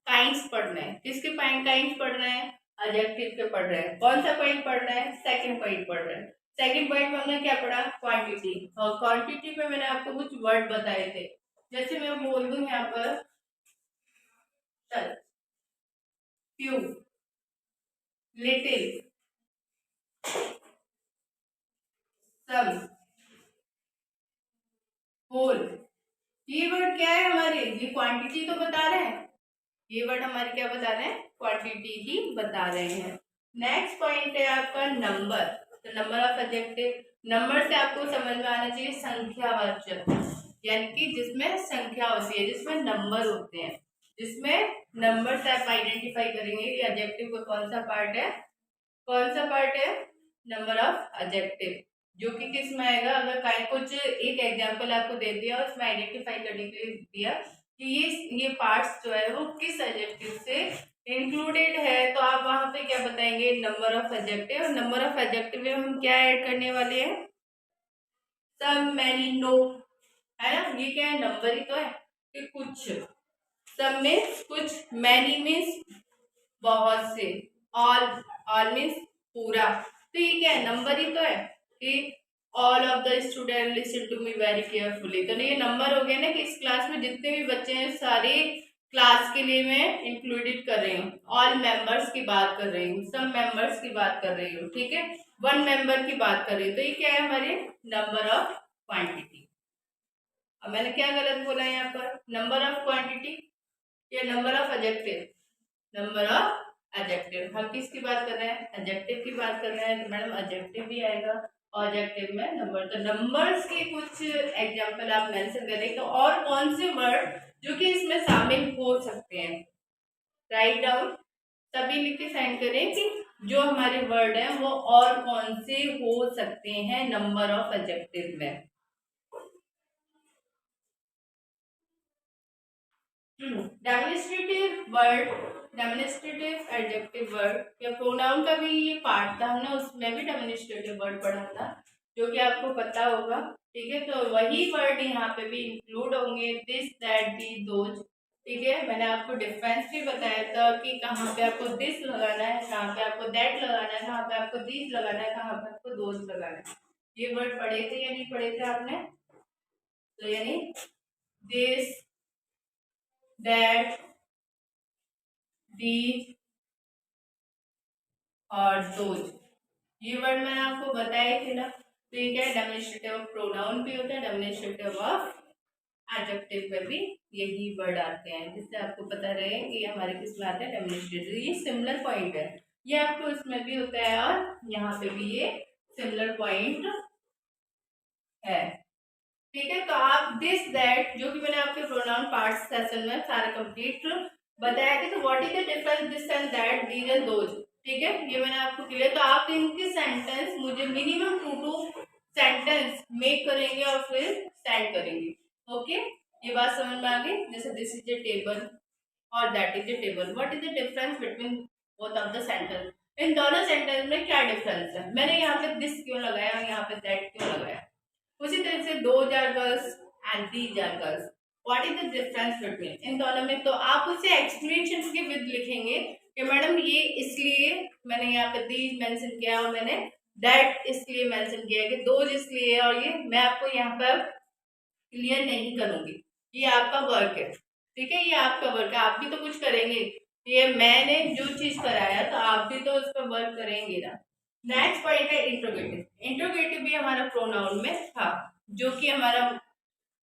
काइंड्स पढ़ रहे हैं। किसके काइंड्स पढ़ रहे हैं, एडजेक्टिव के पढ़ रहे हैं। कौन सा पॉइंट पढ़ रहे हैं, सेकंड पॉइंट पढ़ रहे हैं। सेकंड पॉइंट में हमने क्या पढ़ा, क्वांटिटी। और क्वांटिटी पे मैंने आपको कुछ वर्ड बताए थे, जैसे मैं बोल दूं यहाँ पर चल, फ्यू, लिटिल, सम, होल, ये वर्ड क्या है हमारे, ये क्वांटिटी तो बता रहे हैं, ये वर्ड हमारे क्या बता रहे हैं, क्वांटिटी ही बता रहे हैं। नेक्स्ट पॉइंट है आपका नंबर, तो नंबर ऑफ एडजेक्टिव। नंबर से आपको समझ में आना चाहिए संख्यावाचक, यानी कि जिसमें संख्या होती है, जिसमें नंबर होते हैं, जिसमें नंबर से आप आइडेंटिफाई करेंगे कि एडजेक्टिव का कौन सा पार्ट है, कौन सा पार्ट है, नंबर ऑफ एडजेक्टिव, जो कि किस में आएगा, अगर कहीं कुछ एक एग्जांपल आपको दे दिया और उसमें आइडेंटिफाई करने के लिए दिया कि ये पार्ट्स जो है वो किस एडजेक्टिव से इंक्लूडेड है, तो आप वहां पे क्या बताएंगे, नंबर ऑफ एडजेक्टिव। और नंबर ऑफ एडजेक्टिव में हम क्या ऐड करने वाले हैं, सम, मैनी, नो, है ना, ये क्या है, नंबर ही तो है कि कुछ, सम मीन्स कुछ, मैनी मीन्स बहुत से, ऑल मीन्स पूरा, तो ये क्या है, नंबर ही तो है कि all of the student listen to me very carefully, तो ये नंबर हो गया ना कि इस क्लास में जितने भी बच्चे हैं सारे क्लास के लिए मैं इंक्लूडेड कर रही हूँ, ऑल मेंबर्स की बात कर रही हूँ, सब मेंबर्स की बात कर रही हूँ, ठीक है, वन मेंबर की बात कर रही हूँ, तो ये क्या है हमारे नंबर ऑफ क्वांटिटी। अब मैंने क्या गलत बोला है यहाँ पर, नंबर ऑफ क्वांटिटी या number of adjective, number of adjective. हम किसकी बात कर रहे हैं, एडजेक्टिव की बात कर रहे हैं, तो मैडम एडजेक्टिव भी आएगा और एडजेक्टिव में नंबर, तो नंबर्स के कुछ एग्जांपल आप मेंशन करें, तो और कौन से वर्ड जो कि इसमें शामिल हो सकते हैं, राइट डाउन, सभी लिख के साइन करें कि जो हमारे वर्ड हैं वो और कौन से हो सकते हैं नंबर ऑफ एडजेक्टिव में। Demonstrative word, demonstrative adjective word या प्रोनाउन का भी ये पार्ट था, हमने उसमें भी डेमोन्स्ट्रेटिव वर्ड पढ़ा था, जो कि आपको पता होगा, ठीक है, तो वही वर्ड यहाँ पे भी इंक्लूड होंगे, दिस, दैट, दी, दोज, ठीक है, मैंने आपको डिफरेंस भी बताया था कि कहाँ पे आपको दिस लगाना है, कहाँ पे आपको दैट लगाना है, कहाँ पे आपको दिस लगाना है, कहाँ पे आपको दोज लगाना है, ये वर्ड पढ़े थे या नहीं पढ़े थे आपने, तो यानी दिस, दैट, दीज और दोज, ये वर्ड मैंने आपको बताए थे ना, तो ये क्या है, डेमोन्स्ट्रेटिव ऑफ प्रोनाउन भी होता है, डेमोन्स्ट्रेटिव ऑफ एडजेक्टिव में भी यही वर्ड आते हैं, जिससे आपको पता रहे कि ये हमारे किस में आते हैं, डेमोन्स्ट्रेटिव, ये सिमिलर पॉइंट है, ये आपको इसमें भी होता है और यहाँ पे भी ये सिमिलर पॉइंट है, ठीक है, तो आप दिस, दैट, जो कि मैंने आपके प्रोनाउन पार्ट सेशन में सारा कंप्लीट बताया था, तो what is the difference this and that, these and those, ठीक है, ये मैंने आपको क्लियर, तो आप इनके सेंटेंस मुझे मिनिमम 2 सेंटेंस मेक करेंगे और फिर सेंड करेंगे, ओके, ये बात समझ में आ गई, जैसे दिस इज ए टेबल और that is a table, what is the difference between both of the sentence, इन दोनों सेंटेंस में क्या डिफरेंस है, मैंने यहाँ पे दिस क्यों लगाया और यहाँ पे दैट क्यों लगाया, उसी तरह से those are girls and these are girls, what is the difference between इन दोनों में, तो आप उसे एक्सप्लेनेशन के विद लिखेंगे कि मैडम ये इसलिए मैंने यहाँ पे दीज मेंशन किया और मैंने दैट इसलिए मेंशन किया कि दोज इसलिए, और ये मैं आपको यहाँ पर क्लियर नहीं करूंगी, ये आपका वर्क है, ठीक है, ये आपका वर्क है, आप भी तो कुछ करेंगे, ये मैंने जो चीज कराया तो आप भी तो उस पर वर्क करेंगे ना। नेक्स्ट पॉइंट है इंट्रोगेटिव, इंट्रोगेटिव भी हमारा प्रोनाउन में था, जो कि हमारा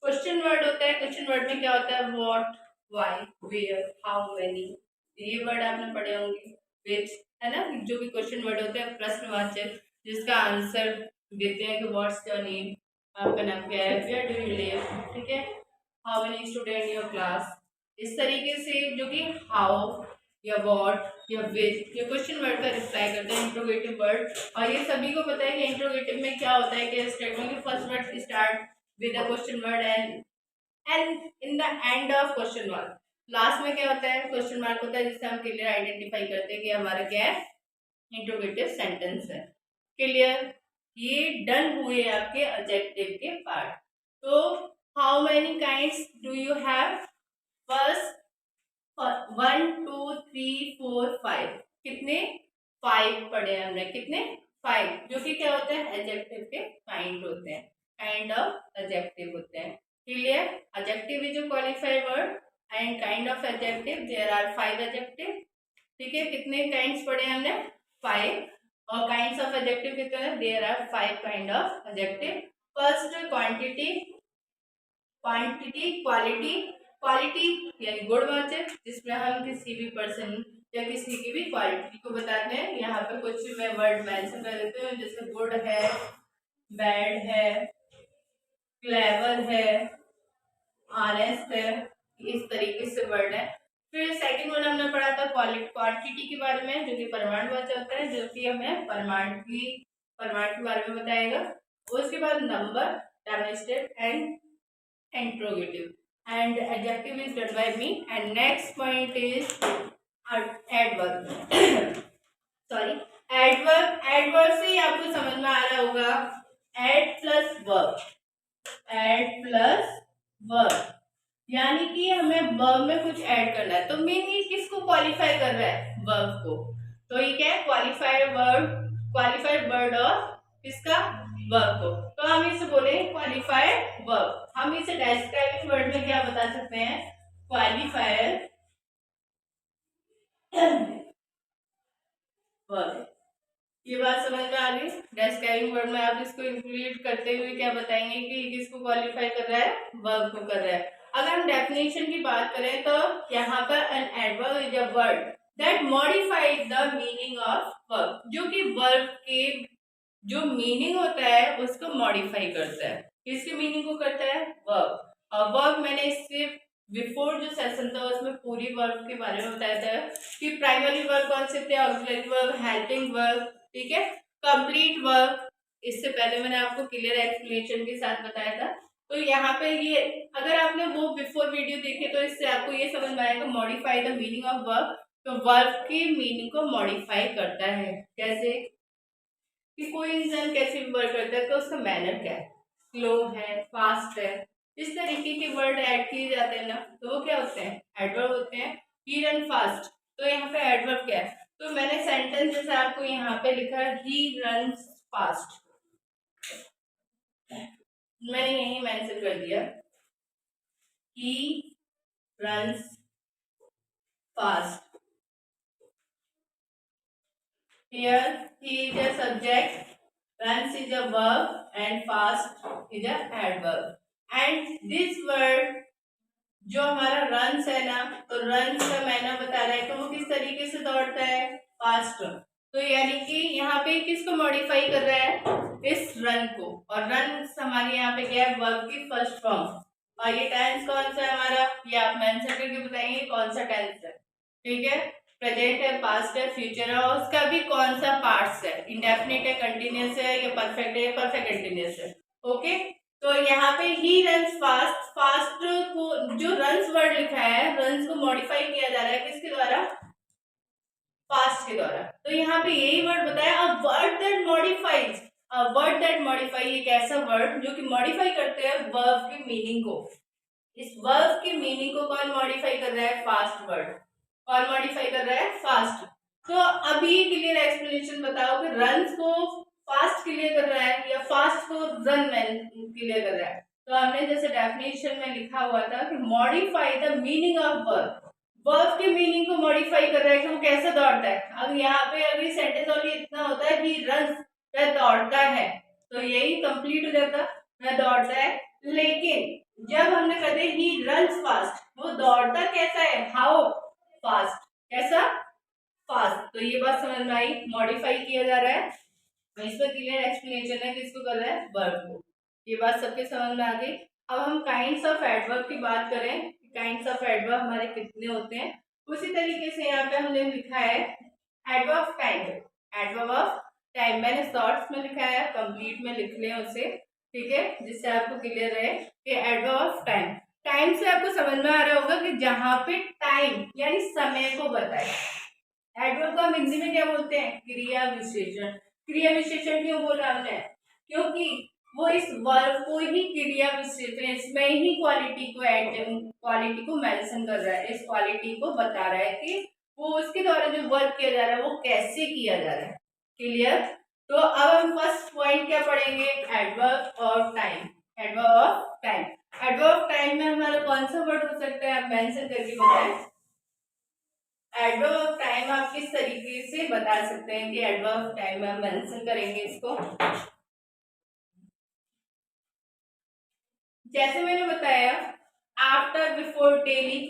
क्वेश्चन वर्ड होता है, क्वेश्चन वर्ड में क्या होता है, what, why, where, how many, ये वर्ड आपने पढ़े होंगे, विच, है ना, जो भी क्वेश्चन वर्ड होते हैं प्रश्नवाचक, जिसका आंसर देते हैं कि व्हाट्स योर नेम, आपका नाम क्या है, वेयर डू यू लिव, ठीक है, how many student in your class, इस तरीके से जो कि हाउ या व्हाट या विच, ये क्वेश्चन वर्ड का रिप्लाई करते हैं इंट्रोगेटिव वर्ड, और ये सभी को पता है कि इंट्रोगेटिव में क्या होता है कि स्टेटमेंट के first word start with a question word and in the end of question mark, last में क्या होता है, क्वेश्चन मार्क होता है, जिससे हम क्लियर आइडेंटिफाई करते हैं कि हमारा क्या है, इंट्रोगेटिव सेंटेंस है, क्लियर, ये डन हुए आपके एडजेक्टिव के पार्ट, तो how many kinds do you have, first 1 2 3 4 5, कितने 5 पढ़े हमने, कितने फाइव, जो कि क्या होते हैं, एडजेक्टिव के काइंड होते हैं, काइंड ऑफ एडजेक्टिव होते हैं। Clear? Adjective is a qualified word and kind of adjective, there are five adjective. ठीक है, कितने काइंड्स पढ़े हमने? फाइव। और काइंड्स ऑफ एडजेक्टिव कितने हैं? There are five kind of adjective. First quantity, quantity, quality. Quality यानी गुणवाचक, जिसमें हम किसी भी पर्सन या किसी की भी क्वालिटी को बताते हैं। यहाँ पे कुछ मैं वर्ड मेंशन कर देती हूँ, जैसे गुड है, बैड है, क्लेवर है, ऑनेस्ट है, इस तरीके से वर्ड है। फिर सेकंड वर्ड हमने पढ़ा था क्वांटिटी के बारे में, जो कि परिमाणवाचक होता है, जो कि हमें परिमाण के बारे में बताएगा। उसके बाद number, demonstrate and interrogative, and adjective is done by me. And next point is adverb. Sorry, adverb. Adverb से आपको समझ में आ रहा होगा, add plus verb, add plus verb, यानी कि हमें वर्ब में कुछ ऐड करना है। तो मेनली किसको क्वालिफाई कर रहा है? वर्ब को। तो ये क्या है? क्वालिफाइड वर्ब, क्वालिफाइड वर्ड और किसका? वर्ब को। तो हम इसे बोले क्वालिफाइड वर्ब। हम इसे डेस्क्राइबिंग वर्ड में क्या बता सकते हैं? Qualified verb. ये बात समझ में आ गई? डेस्क्राइबिंग वर्ड में आप इसको इंक्लूड करते हुए क्या बताएंगे कि किसको क्वालिफाई कर रहा है? वर्ब को कर रहा है। अगर हम डेफिनेशन की बात करें तो यहाँ पर an adverb is a word that modifies the meaning of verb, जो कि वर्ब के जो मीनिंग होता है उसको मॉडिफाई करता है। किसके मीनिंग को करता है? वर्ब। और वर्ब मैंने इससे बिफोर जो सेशन था उसमें पूरी वर्ब के बारे में बताया था कि प्राइमरी वर्ब कौन से थे, ऑक्सिलरी वर्ब, हेल्पिंग वर्ब, ठीक है, कंप्लीट वर्ब। इससे पहले मैंने आपको क्लियर एक्सप्लेनेशन के साथ बताया था। तो यहाँ पे ये अगर आपने वो बिफोर वीडियो देखे तो इससे आपको ये समझ में आएगा modify the meaning of verb. तो वर्ब की मीनिंग को मॉडिफाई करता है। कैसे? कि कोई इंसान कैसे भी वर्क करता है तो उसका मैनर क्या है, स्लो है, फास्ट है, इस तरीके के वर्ड ऐड किए जाते हैं ना, तो वो क्या होते हैं? एडवर्ब होते हैं। ही रन फास्ट, तो यहाँ पे एडवर्ब क्या है? तो मैंने सेंटेंस जैसे आपको यहाँ पे लिखा है ही रन्स फास्ट, मैंने यही मेंशन कर दिया he runs fast. Here he is a subject, runs is a verb, and fast is a adverb. And this word जो हमारा runs है ना, तो runs का मैंने बता रहा है तो वो किस तरीके से दौड़ता है? फास्ट। तो यानी कि यहाँ पे किसको मॉडिफाई कर रहा है? इस रन को। और रन हमारे यहाँ पे क्या है? वर्ब की फर्स्ट फॉर्म। और ये टेंस कौन सा है हमारा? ये आप मेंशन करके बताएंगे कौन सा टेंस है। ठीक है, प्रेजेंट है, पास्ट है, फ्यूचर है, और उसका भी कौन सा पार्ट्स है, इंडेफिनिट है, कंटिन्यूअस है, या परफेक्ट है, परफेक्ट कंटिन्यूअस है। ओके, तो यहाँ पे ही रन्स फास्ट, फास्ट को जो रन्स वर्ड लिखा है, रन्स को मॉडिफाई किया जा रहा है किसके द्वारा? फास्ट के द्वारा। तो यहाँ पे यही वर्ड बताया, a word that modifies, a word that modify, एक ऐसा वर्ड जो कि मॉडिफाई करते हैं वर्ब की मीनिंग को। इस वर्ब की मीनिंग को कौन मॉडिफाई कर रहा है? Fast word. कौन मॉडिफाई कर रहा है? फास्ट। तो अभी क्लियर एक्सप्लेनेशन बताओ कि रन को फास्ट क्लियर कर रहा है या फास्ट को रन क्लियर कर रहा है। तो हमने जैसे डेफिनेशन में लिखा हुआ था कि modify the meaning of verb, verb की मीनिंग को मॉडिफाई कर रहा है कि वो कैसे दौड़ता है। अब यहाँ पे अभी सेंटेंस ओनली इतना होता है कि रन, वह दौड़ता है, तो यही कंप्लीट हो जाता, वह दौड़ता है। लेकिन जब हमने कहते ही रन्स फास्ट, वो दौड़ता कैसा है? हाउ फास्ट, कैसा? फास्ट। तो ये बात समझ में आई, मॉडिफाई किया जा रहा है। इसमें क्लियर एक्सप्लेनेशन है किसको कर रहा है? वर्ब को। ये बात सबके समझ में आ गई। अब हम काइंड्स ऑफ एडवर्ब की बात करें, काइंड्स ऑफ एडवर्ब हमारे कितने होते हैं, उसी तरीके से यहाँ पे हमने लिखा है adverb time, adverb of time मैंने शॉर्ट्स में लिखा है, कंप्लीट में लिख लें उसे, ठीक है, जिससे आपको क्लियर रहे कि एडवर्ब ऑफ टाइम। टाइम से आपको समझ में आ रहा होगा कि जहां पे टाइम यानी समय को बताए। एडवर्ब को हम हिंदी में क्या बोलते हैं? क्रिया विशेषण। क्रिया विशेषण क्यों बोला हमने? क्योंकि वो इस वर्ब को ही क्रिया विशेषण, इसमें ही क्वालिटी को ऐड, क्वालिटी को मेंशन कर रहा है, इस क्वालिटी को बता रहा है कि वो उसके द्वारा जो वर्क किया जा रहा है वो कैसे किया जा रहा है। क्लियर? तो अब हम फर्स्ट पॉइंट क्या पढ़ेंगे, adverb of time. Adverb of time, adverb of time में हमारा कौन सा वर्ड हो सकता है, आप मेंशन करके बताएं। एडवर्ब ऑफ टाइम आप किस तरीके से बता सकते हैं कि एडवर्ब ऑफ टाइम में हम मेंशन करेंगे इसको। जैसे मैंने बताया आफ्टर, बिफोर, डेली,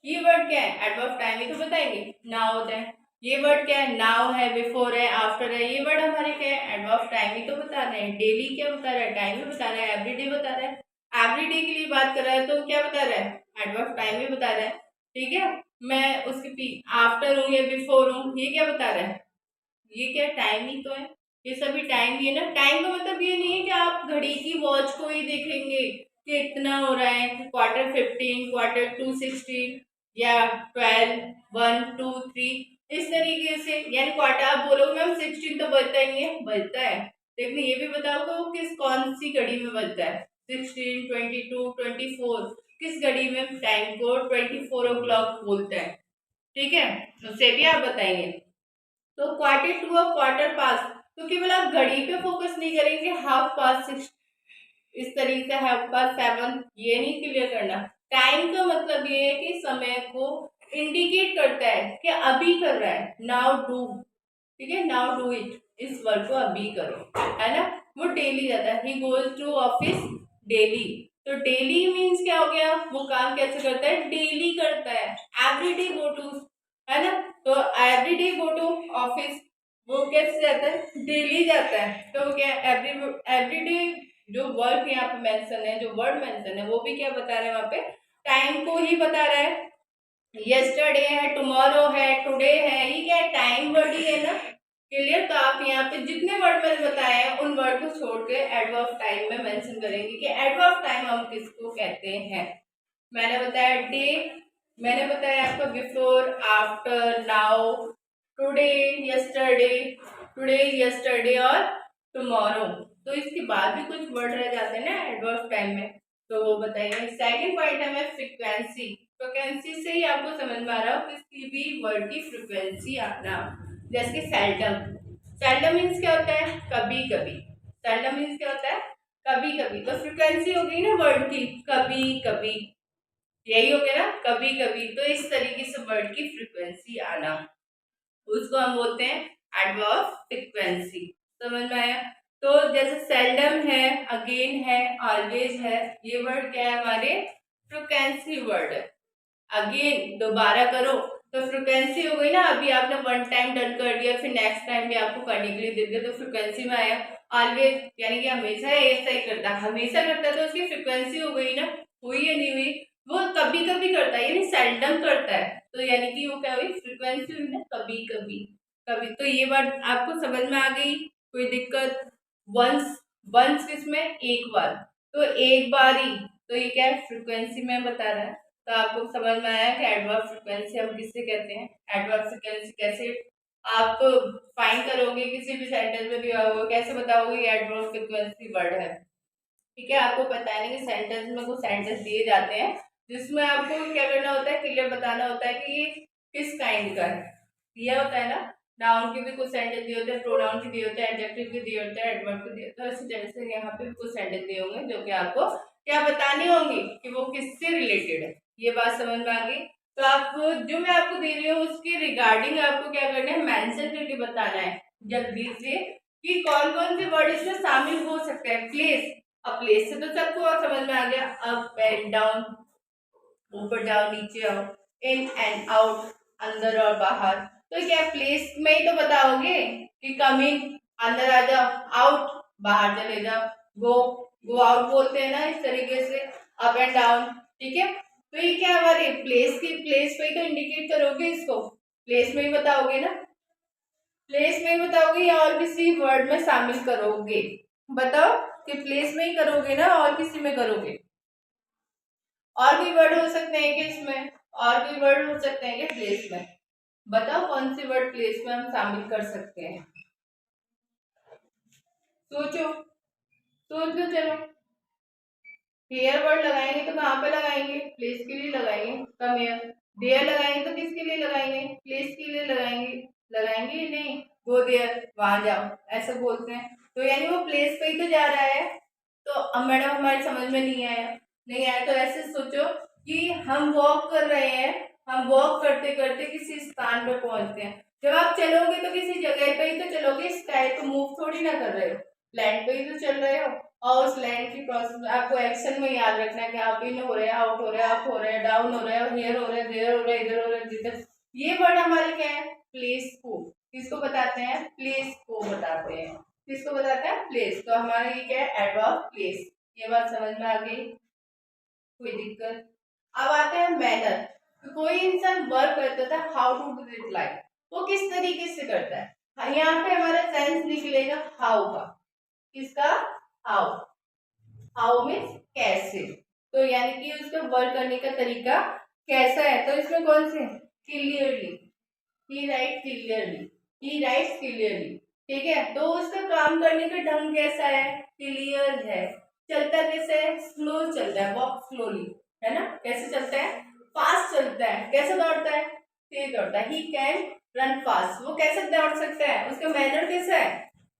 ये वर्ड क्या है, एडवर्ब ऑफ टाइम ही तो बताएंगे। नाउ होता है, ये वर्ड क्या है, नाउ है, बिफोर है, आफ्टर है, ये वर्ड हमारे क्या है, एडवर्ब ऑफ टाइम ही तो बता रहे हैं। डेली क्या बता रहा है, टाइम ही बता रहा है। एवरीडे बता रहा है, एवरीडे के लिए बात कर रहा है तो क्या बता रहा है, एडवर्ब ऑफ टाइम ही बता रहा है। ठीक है, मैं उसके आफ्टर हूँ या बिफोर हूँ, ये क्या बता रहा है, ये क्या टाइम ही तो है, ये सभी टाइम ही है ना। टाइम का मतलब ये नहीं है कि आप घड़ी की वॉच को ही देखेंगे कि इतना हो रहा है, Q15, Q2 16 या 12 1 2 3 इस तरीके से, यानी क्वार्टर आप बोलोगे मैम 16 तो बजता ही है, बजता है, लेकिन ये भी बताओ कि वो किस कौन सी घड़ी में बजता है, 16 22 24 किस घड़ी में टाइम को 24 o'clock बोलता है। ठीक है, उससे भी आप बताएंगे। तो Q2 और Q पास, तो केवल आप घड़ी पे फोकस नहीं करेंगे, H6 इस तरीके से H7 ये नहीं क्लियर करना। टाइम का मतलब ये है कि समय को इंडिकेट करता है कि अभी कर रहा है, नाउ डू। ठीक है, नाउ डू इट, इस वर्क को अभी करो, है ना। वो डेली जाता है, he goes to office daily, तो डेली मीन्स क्या हो गया, वो काम कैसे करता है, डेली करता है। एवरीडे गो टू, है ना, तो एवरीडे गो टू ऑफिस, वो कैसे जाता है, डेली जाता है। तो क्या एवरीडे जो वर्क यहाँ पे मेंशन है, जो वर्ड मेंशन है, वो भी क्या बता रहे हैं वहां पे, टाइम को ही बता रहा है। यस्टरडे है, टुमारो है, टुडे है, ये क्या है, टाइम वर्ड ही है ना। क्लियर, तो आप यहाँ पे जितने वर्ड मैंने बताए हैं उन वर्ड को छोड़ के एडवर्ब टाइम में मेंशन करेंगे कि एडवर्ब टाइम हम किसको कहते हैं। मैंने बताया डे, मैंने बताया आपको before, after, now, today, yesterday, today, yesterday और टुमारो। तो इसके बाद भी कुछ वर्ड रह जाते हैं ना एडवर्ब टाइम में, तो वो बताइए। सेकंड पॉइंट है मैं फ्रीक्वेंसी। फ्रीक्वेंसी से ही आपको समझ में आ रहा हो किसी भी वर्ड की फ्रीक्वेंसी आना। जैसे कि सेल्डम, सेल्डम मीन्स क्या होता है, कभी कभी। सेल्डम मीन्स क्या होता है, कभी कभी। तो फ्रीक्वेंसी हो गई ना वर्ड की, कभी कभी, यही हो गया ना, कभी कभी। तो इस तरीके से वर्ड की फ्रीक्वेंसी आना, उसको हम बोलते हैं एडवर्ब फ्रीक्वेंसी। समझ में आया। तो जैसे सेल्डम है, अगेन है, ऑलवेज है, ये वर्ड क्या है हमारे, फ्रीक्वेंसी वर्ड है। अगेन दोबारा करो तो फ्रीक्वेंसी हो गई ना, अभी आपने वन टाइम डन कर दिया, फिर नेक्स्ट टाइम भी आपको करने के लिए दे दिया, तो फ्रीक्वेंसी में आया। ऑलवेज यानी कि हमेशा ऐसा ही करता है, हमेशा करता है, तो उसकी फ्रीक्वेंसी हो गई ना, हुई या नहीं हुई, वो कभी कभी करता है, यानी सेल्डम करता है, तो यानी कि वो क्या हुई, फ्रीक्वेंसी हुई ना, कभी कभी। कभी, तो ये बात आपको समझ में आ गई, कोई दिक्कत। वंस, वंस किसमें, एक बार, तो एक बार ही, तो ये क्या है, फ्रीक्वेंसी में बता रहा है। तो आपको समझ में आया कि एडवर्ब फ्रीक्वेंसी हम किससे कहते हैं। एडवर्ब फ्रीक्वेंसी कैसे आप फाइंड करोगे, किसी भी सेंटेंस में दिया होगा, कैसे बताओगे कि एडवर्ब फ्रीक्वेंसी वर्ड है। ठीक है, आपको पता है कि सेंटेंस में कुछ सेंटेंस दिए जाते हैं जिसमें आपको क्या करना होता है, क्लियर बताना होता है कि ये किस काइंड का है, दिया होता है ना। नाउन के भी कुछ सेंटेंस दिए होते हैं, प्रोनाउन के दिए होते हैं, एडजेक्टिव के दिए होते हैं, एडवर्ब के दिए होते हैं। इसी तरह से यहाँ पे भी कुछ सेंटेंस दिए होंगे जो कि आपको क्या बताने होंगे कि वो किससे रिलेटेड है। ये बात समझ में आ गई। तो आप जो मैं आपको दे रही हूँ उसके रिगार्डिंग आपको क्या करना है, मेंशन करके बताना है जल्दी से कि कौन कौन से वर्ड इसमें शामिल हो सकते हैं। प्लेस, अब प्लेस से तो सबको समझ में आ गया, अप एंड डाउन, ऊपर जाओ नीचे आओ, इन एंड आउट, अंदर और बाहर। तो क्या प्लेस में ही तो बताओगे कि कम इन, अंदर आ जाओ, आउट, बाहर चले जाओ, गो, गो आउट बोलते हैं ना इस तरीके से, अप एंड डाउन। ठीक है, तो ये क्या हमारे प्लेस की, प्लेस पे ही तो इंडिकेट करोगे इसको, प्लेस में ही बताओगे ना, प्लेस में ही बताओगे या और किसी वर्ड में शामिल करोगे, बताओ कि प्लेस में ही करोगे ना और किसी में करोगे। और भी वर्ड हो सकते हैं कि इसमें, और भी वर्ड हो सकते हैं कि प्लेस में, बताओ कौन सी वर्ड प्लेस में हम शामिल कर सकते हैं, सोचो, सोच लो चलो। हेयर वर्ड लगाएंगे तो कहाँ पे लगाएंगे, प्लेस के लिए लगाएंगे, कम हेयर। देयर लगाएंगे तो किसके लिए लगाएंगे, प्लेस के लिए लगाएंगे, लगाएंगे ही नहीं। गो देयर, वहां जाओ, ऐसे बोलते हैं। तो यानी वो प्लेस पे ही तो जा रहा है। तो अब मैडम हमारी समझ में नहीं आया, नहीं आया तो ऐसे सोचो कि हम वॉक कर रहे हैं, हम वॉक करते करते किसी स्थान पे पहुंचते हैं। जब आप चलोगे तो किसी जगह पे ही तो चलोगे, स्काई पे मूव थोड़ी ना कर रहे हो, लैंड पे ही तो चल रहे हो। और उस लैंड की प्रोसेस आपको एक्शन में याद रखना है कि आप इन हो रहे हैं, आउट हो रहे हैं, अप हो रहे हैं, डाउन हो रहे हैं, हियर हो रहे हैं, देयर हो रहे हैं, इधर हो रहे हैं, जिधर। ये वर्ड हमारे क्या है? प्लेस को। किसको बताते हैं? प्लेस को बताते हैं। किसको बताते हैं? प्लेस। तो हमारा ये क्या है? Adverb place. ये बात समझ में आ गई? कोई दिक्कत? अब आते हैं मैनर। तो कोई इंसान वर्क करता था, how to do it like, वो किस तरीके से करता है। हाँ, यहाँ पे हमारा सेंस निकलेगा हाउ का। किसका? हाउ। हाउ मीन्स कैसे। तो यानी कि उसका वर्क करने का तरीका कैसा है। तो इसमें कौन से? क्लियरली, ही राइट क्लियरली, ही राइट क्लियरली। ठीक है, तो उसका काम करने का ढंग कैसा है? क्लियर है। चलता कैसे है? स्लो चलता है, वॉक स्लोली, है ना। कैसे चलता है? फास्ट चलता है। कैसे दौड़ता है? तेज दौड़ता है। ही कैन रन फास्ट, वो कैसे दौड़ सकता है? उसका मैनर कैसा है?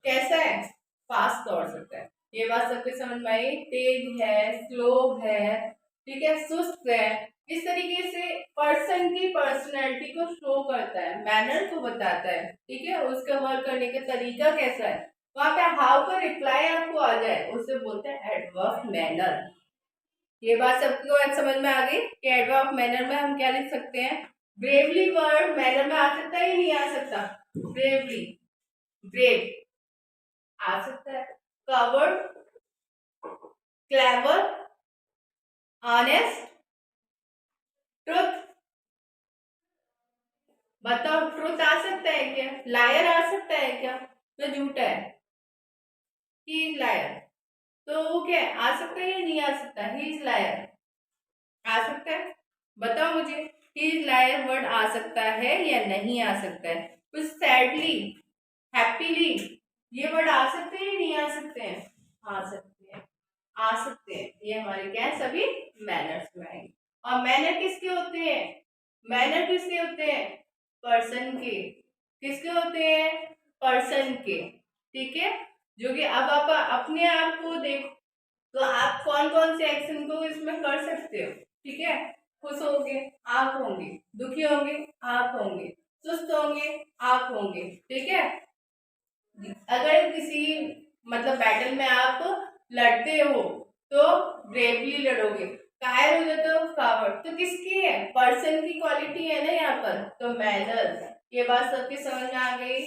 कैसा है? फास्ट दौड़ सकता है। ये बात सबके समझ में आई? तेज है, स्लो है, ठीक है, सुस्त है। इस तरीके से पर्सन की पर्सनैलिटी को शो करता है, मैनर को बताता है। ठीक है, उसका वर्क करने का तरीका कैसा है। वहां पे हाउ का रिप्लाई आपको आ जाए, उसे बोलते हैं एडवर्ब मैनर। ये बात सबको समझ में आ गई कि एडवर्ब मैनर में हम क्या लिख सकते हैं? ब्रेवली वर्ड मैनर में आ सकता है या नहीं आ सकता? ब्रेवली, ब्रेव आ सकता है। Covered, clever, honest, truth. बताओ, ट्रुथ आ सकता है क्या? लायर आ सकता है क्या? तो झूठा है, ही इज लायर। तो वो क्या है? आ सकता है या नहीं आ सकता? ही इज लायर आ सकता है? बताओ मुझे, ही इज लायर वर्ड आ सकता है या नहीं आ सकता है? कुछ सैडली, हैप्पीली, ये वर्ड आ सकते हैं या नहीं आ सकते हैं? आ सकते हैं, आ सकते हैं। ये हमारे क्या है? सभी मैनर्स में आएंगे। और मैनर किसके होते हैं? मैनर किसके होते हैं? पर्सन के। किसके होते हैं? पर्सन के। ठीक है, जो कि अब आप अपने आप को देखो तो आप कौन कौन से एक्शन को इसमें कर सकते हो। ठीक है, खुश होंगे, आप होंगे, दुखी होंगे, आप होंगे, सुस्त होंगे, आप होंगे। ठीक है, अगर किसी मतलब बैटल में आप लड़ते हो तो ब्रेवली लड़ोगे, कायर हो जाते हो कावर्ड। तो किसकी है? पर्सन की क्वालिटी है ना यहाँ पर। तो मैनर। ये बात सबकी समझ में आ गई?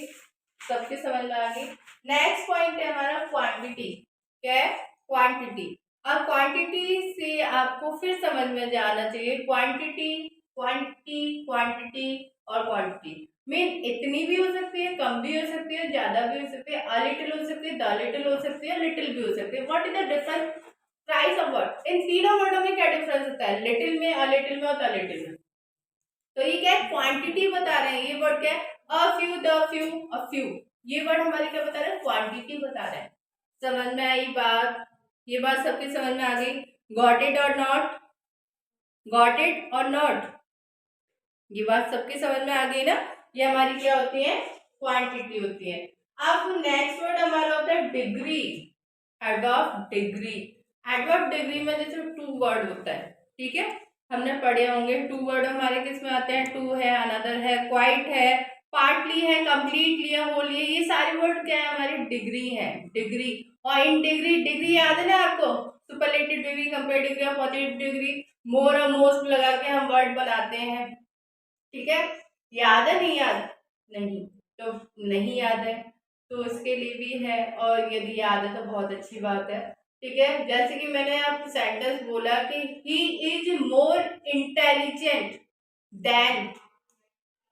सबके समझ में आ गई। नेक्स्ट पॉइंट है हमारा क्वांटिटी। क्या है? क्वांटिटी। अब क्वांटिटी से आपको फिर समझ में जाना चाहिए क्वांटिटी, क्वांटिटी, क्वांटिटी और क्वांटिटी मीन इतनी भी हो सकती है, कम भी हो सकती है, ज्यादा भी हो सकती है, अ लिटिल हो सकती है, द लिटिल हो सकती है, लिटिल भी हो सकती है। What is the difference? Price of word. इन तीनों वर्डों में क्या डिफरेंस होता है? लिटिल में, अ लिटिल में और द लिटिल में। तो ये क्या है? क्वांटिटी बता रहे हैं। ये वर्ड क्या है? A few, the few, a few. ये वर्ड हमारे क्या बता रहे हैं? क्वांटिटी बता रहे हैं। समझ में आई बात? ये बात सबकी समझ में आ गई? गॉट इट और नॉट? गॉट इट और नॉट? ये बात सबकी समझ में आ गई ना? ये हमारी क्या होती है? क्वांटिटी होती है। अब नेक्स्ट वर्ड हमारा होता है degree. Adverb degree. Adverb degree में जैसे टू वर्ड होता है, ठीक है, हमने पढ़े होंगे। टू वर्ड हमारे किस में आते हैं? टू है, अनदर है, क्वाइट है, पार्टली है, कंप्लीटली है, होली है। ये सारे वर्ड क्या है? हमारी डिग्री है। डिग्री। और इन डिग्री, डिग्री याद है ना आपको? सुपरलेटिव डिग्री, कंपेरेटिव डिग्री और पॉजिटिव डिग्री, मोर और मोस्ट लगा के हम वर्ड बनाते हैं। ठीक है, याद है? नहीं याद? नहीं तो नहीं याद है तो इसके लिए भी है, और यदि याद है तो बहुत अच्छी बात है। ठीक है, जैसे कि मैंने आपको सेंटेंस बोला कि he is more intelligent then,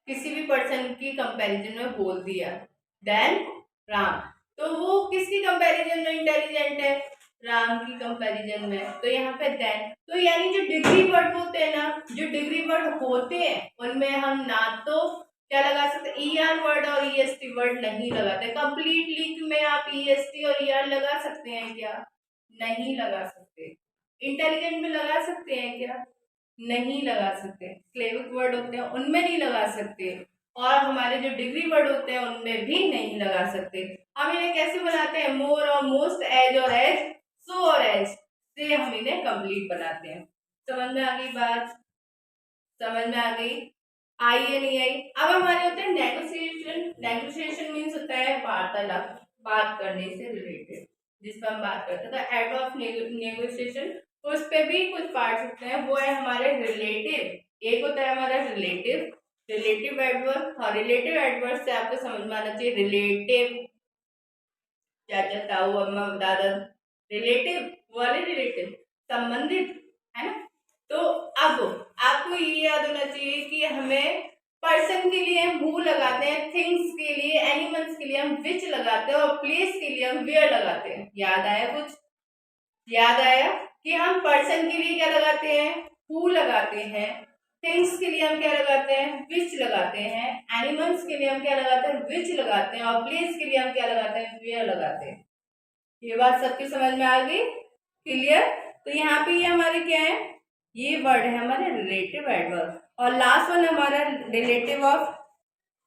किसी भी पर्सन की कंपैरिजन में बोल दिया, देन राम। तो वो किसकी कंपैरिजन में इंटेलिजेंट है? राम की कंपैरिजन में। तो यहाँ पे देन, तो यानी जो डिग्री वर्ड होते हैं ना, जो डिग्री वर्ड होते हैं उनमें हम ना तो क्या लगा सकते? ईआर वर्ड और ईएसटी वर्ड नहीं लगाते। कंप्लीट लिंक में आप ईएसटी और ईआर लगा सकते हैं क्या? नहीं लगा सकते। इंटेलिजेंट में लगा सकते हैं क्या? नहीं लगा सकते। स्लेविक वर्ड होते हैं उनमें नहीं लगा सकते। और हमारे जो डिग्री वर्ड होते हैं उनमें भी नहीं लगा सकते। हम इन्हें कैसे बनाते हैं, मोर और मोस्ट, एज और एज, सो और एज से हम इन्हें कंप्लीट बनाते हैं। समझ में आ गई बात, समझ में आ गई, आई या नहीं आई। अब हमारे होते हैं नेगोशिएशन। नेगोशिएशन मीन्स होता है वार्तालाप, बात करने से रिलेटेड, जिस पर हम बात करते हैं। तो एड ऑफ नेगोशिएशन, उस पे भी कुछ पार्ट्स होते हैं, वो है हमारे रिलेटिव। एक होता है हमारा रिलेटिव, रिलेटिव एडवर्ब। और रिलेटिव एडवर्ब से आपको समझ में आना चाहिए रिलेटिव, चाचा ताऊ अम्मा दादा, रिलेटिव वाले, रिलेटिव संबंधित, है ना। तो अब आपको ये याद होना चाहिए कि हमें पर्सन के लिए हम हु लगाते हैं, थिंग्स के लिए, एनिमल्स के लिए हम विच लगाते हैं, और प्लेस के लिए हम वेयर लगाते हैं। याद आया कुछ, याद आया कि हम पर्सन के लिए क्या लगाते हैं, हु लगाते हैं, थिंग्स के लिए हम क्या लगाते हैं, विच लगाते हैं, एनिमल्स के लिए हम क्या लगाते हैं, विच लगाते हैं, और प्लेस के लिए हम क्या लगाते हैं, वेयर लगाते हैं। ये बात सबकी समझ में आ गई, क्लियर। तो यहाँ पे ये हमारे क्या है, ये वर्ड है हमारे रिलेटिव एडवर्ब। और लास्ट वन हमारा relative of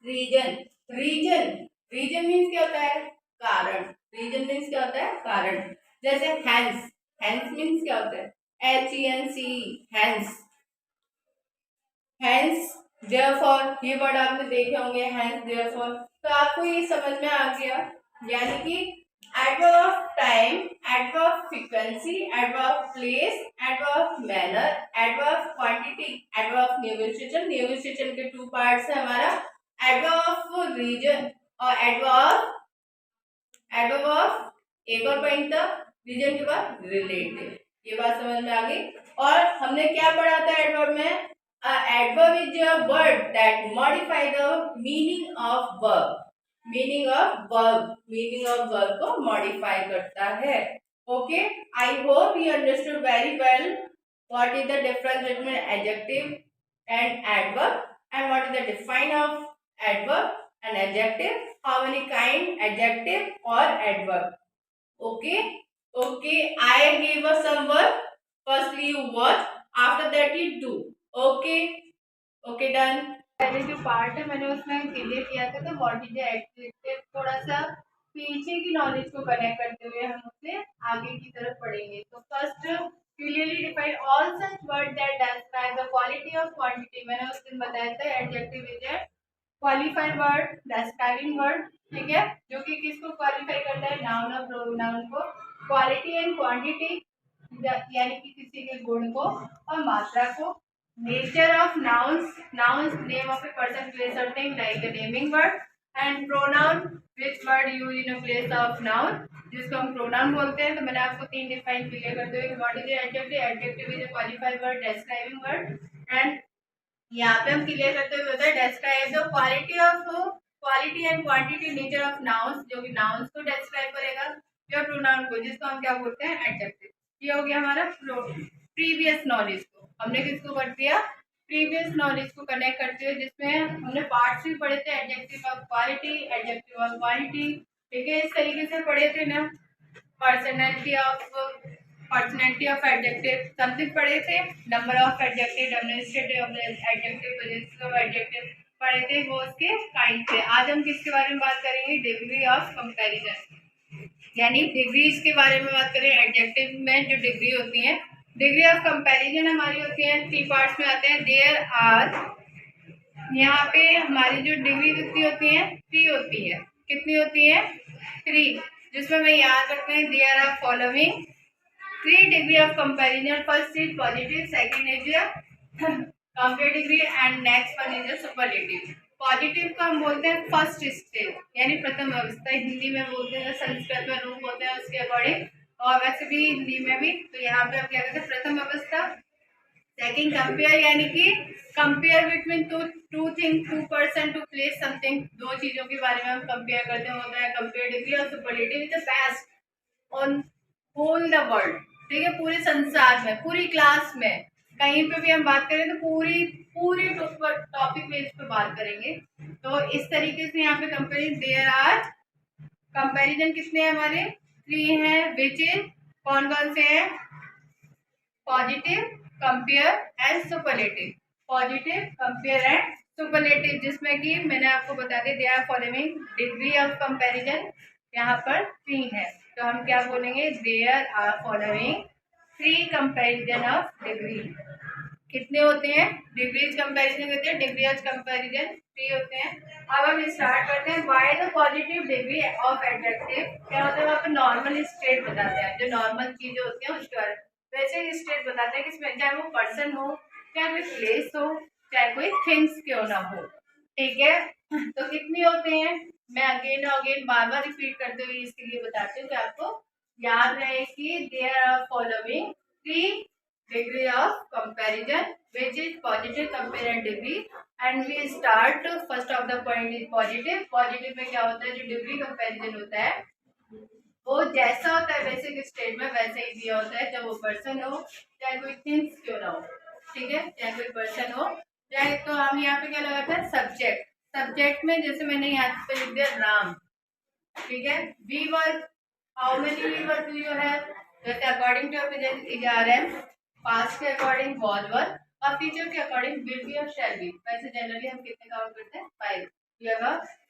reason. Reason, reason means क्या होता है, कारण। रीजन मीन्स क्या होता है, कारण। जैसे हैंस, हैंस मीन्स क्या होता है, HENC, हैंस, हैंस देयरफॉर, ये वर्ड आपने देखे होंगे, हैंस देयरफॉर। तो आपको ये समझ में आ गया, यानी कि adverb of time, adverb of frequency, adverb of place, adverb of manner, adverb of quantity, adverb of negotiation. Negotiation के टू पार्ट्स है हमारा, एडवर्ब ऑफ रीजन और एडवर्ब ऑफ, एक और पॉइंट था रीजन के बाद रिलेटिव। ये बात समझ में आ गई। और हमने क्या पढ़ा था एडवर्ब में, adverb is a word that modify the meaning of verb. Meaning of verb, meaning of verb को मॉडिफाई करता है। Okay, I hope you understood very well what is the difference between adjective and adverb, and what is the define of adverb and adjective, how many kind adjective or adverb. Okay, okay, I gave us some work, firstly you watch, after that you do. Okay, okay, done. पहले जो part है मैंने उसमें clear किया था, तो what is the adjective थोड़ा सा पीछे की नॉलेज को कनेक्ट करते हुए हम उसे आगे की तरफ पढ़ेंगे। तो first, clearly define all such words that describe the quality of quantity। मैंने उस दिन बताया था adjective is a qualified word, describing word, ठीक है, जो कि किसको क्वालिफाई करता है, नाउन और प्रोनाउन को। क्वालिटी एंड क्वांटिटी, यानी कि किसी के गुण को और मात्रा को। Nature of nouns, nouns name of a person, place और thing, like a naming word. And pronoun, which word use in a place of noun, जिसको हम प्रोनाउन बोलते हैं। तो मैंने आपको तीन डिफाइन क्लियर करते हुए, what is adjective, adjective is a qualified word, describing word. And यहाँ पे हम क्लियर करते हुए होता है describe the quality of, quality and quantity, nature of nouns, जो कि नाउन्स को डिस्क्राइब करेगा, या प्रोनाउन को, जिसको हम क्या बोलते हैं, एडजेक्टिव। ये हो गया हमारा प्रीवियस नॉलेज को हमने किसको कर दिया, प्रीवियस नॉलेज को कनेक्ट करते हुए, जिसमें हमने पार्ट्स भी पढ़े थे, adjective of quality, adjective of quantity, ठीक है, इस तरीके से पढ़े थे ना। पर्सनैलिटी ऑफ एडजेक्टिव समथिंग पढ़े थे, number of adjective, administrative of adjective, possessive of adjective पढ़े थे, वो उसके काइंड थे। आज हम किसके बारे में बात करेंगे, डिग्री ऑफ कंपैरिजन, यानी डिग्रीज के बारे में बात करें। एडजेक्टिव में जो डिग्री होती है, डिग्री ऑफ कंपैरिजन हमारी होती है, थ्री पार्ट्स में आते हैं। देयर आर, यहाँ पे हमारी जो डिग्री कितनी होती है, थ्री होती है। कितनी होती है, थ्री, जिसमें हमें याद रखते हैं, there are following three degree of comparison. First is positive, second is compare degree, and next one is superlative. Positive को हम बोलते हैं फर्स्ट स्टेज, यानी प्रथम अवस्था, हिंदी में बोलते हैं, संस्कृत में रूप होते हैं उसके अकॉर्डिंग, और वैसे भी हिंदी में भी। तो यहाँ पे हम क्या कहते हैं, प्रथम अवस्था। सेकंड कंपेयर, यानी कि compare between two thing, two person, two place something, दो चीजों के बारे में हम कंपेयर करते हैं, होता है कंपेयर डिग्री। और superlative is the best on whole the world, ठीक है, पूरे संसार में, पूरी क्लास में, कहीं पे भी हम बात करें तो पूरी पूरी टॉपिक बेस पे बात करेंगे। तो इस तरीके से यहाँ पे कंपेरिजन, देयर आर कंपेरिजन कितने हैं हमारे, थ्री हैं, विच इज, कौन कौन से हैं, positive, compare and superlative. Positive, compare and superlative, जिसमें कि मैंने आपको बता दिया, they are following degree of comparison यहाँ पर 3 है, तो हम क्या बोलेंगे, there are following 3 comparison of degree. कितने होते हैं, डिग्रीज कंपैरिजन होते हैं, डिग्री ऑफ कंपैरिजन 3 होते हैं। अब हम स्टार्ट करते हैं। Why the positive degree of adjective, क्या होता है, वहाँ पे नॉर्मल स्टेट बताते हैं, जो नॉर्मल चीजें होती हैं उसके बारे में वैसे ही स्टेट बताते हैं, किसमें, चाहे वो पर्सन हो, चाहे कोई प्लेस हो, चाहे कोई थिंग्स क्यों ना हो, ठीक है। तो कितने होते हैं, मैं अगेन अगेन बार बार रिपीट करते हुए इसके लिए बताती हूँ कि आपको याद रहे कि there are following 3 degree of comparison which is positive compare degree, and we start first of the point is positive। positive में क्या होता है, जो डिग्री कंपैरिजन होता है वो जैसा होता है बेसिक स्टेट में वैसे ही दिया होता है, चाहे वो पर्सन हो, चाहे कोई थिंग्स क्यों ना हो, ठीक है, चाहे कोई पर्सन हो, चाहे, तो हम यहाँ पे क्या लगाते हैं, सब्जेक्ट। सब्जेक्ट में जैसे मैंने यहाँ पे लिख दिया राम, ठीक है। V work, how many V work do you have, जैसे अकॉर्डिंग टू प्रेजेंट पास्ट के अकॉर्डिंग वॉज वर्क, और फ्यूचर के अकॉर्डिंग विल बी और शैल बी। वैसे जनरली हम कितने काउंट करते हैं, 5, यह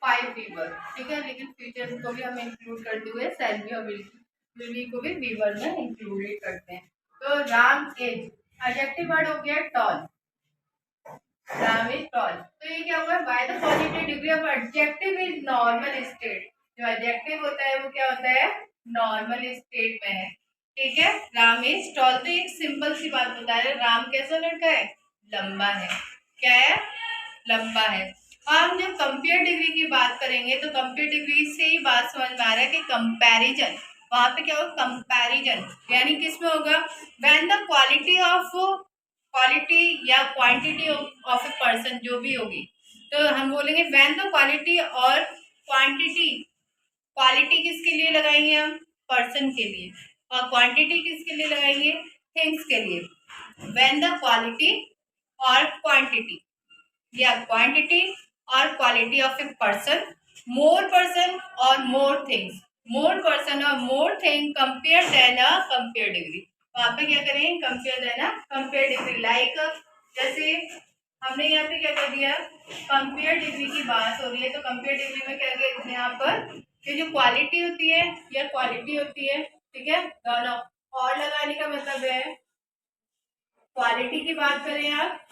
5 वी वर्क, ठीक है, लेकिन फ्यूचर को भी हम इंक्लूड करते हुए शैल बी और विल बी को भी वी वर्क में इंक्लूडेड करते हैं। तो राम इज, एडजेक्टिव वर्ड हो गया टॉल, राम इज टॉल, तो ये क्या हुआ, bye the positive degree of adjective is normal state. जो एडजेक्टिव होता है वो क्या होता है, नॉर्मल स्टेट में है, ठीक है। राम इज टॉल, तो एक सिंपल सी बात बता रहे, राम कैसा लड़का है, लंबा है, क्या है, लंबा है। और हम जब कंपेयर डिग्री की बात करेंगे तो कंपेयर डिग्री से ही बात समझ में आ रहा है कि कंपैरिजन, वहां पे क्या होगा, कंपैरिजन यानी किसमें होगा, व्हेन द क्वालिटी या क्वांटिटी ऑफ ए पर्सन जो भी होगी, तो हम बोलेंगे व्हेन द क्वालिटी और क्वांटिटी, क्वालिटी किसके लिए लगाएंगे हम, पर्सन के लिए, और क्वांटिटी किसके लिए लगाएंगे, थिंग्स के लिए। व्हेन द क्वालिटी और क्वांटिटी या क्वांटिटी और क्वालिटी ऑफ ए पर्सन और मोर थिंग्स, मोर पर्सन और more thing compare then a compare degree. वहां पे क्या करेंगे, compare then a compare degree. Like जैसे हमने यहाँ पे क्या कर दिया, कंपेयर डिग्री की बात हो रही है, तो कंपेयर डिग्री में क्या कहते हैं, यहाँ पर ये जो क्वालिटी होती है या क्वालिटी होती है, ठीक है, दोनों, और लगाने का मतलब है क्वालिटी की बात करें आप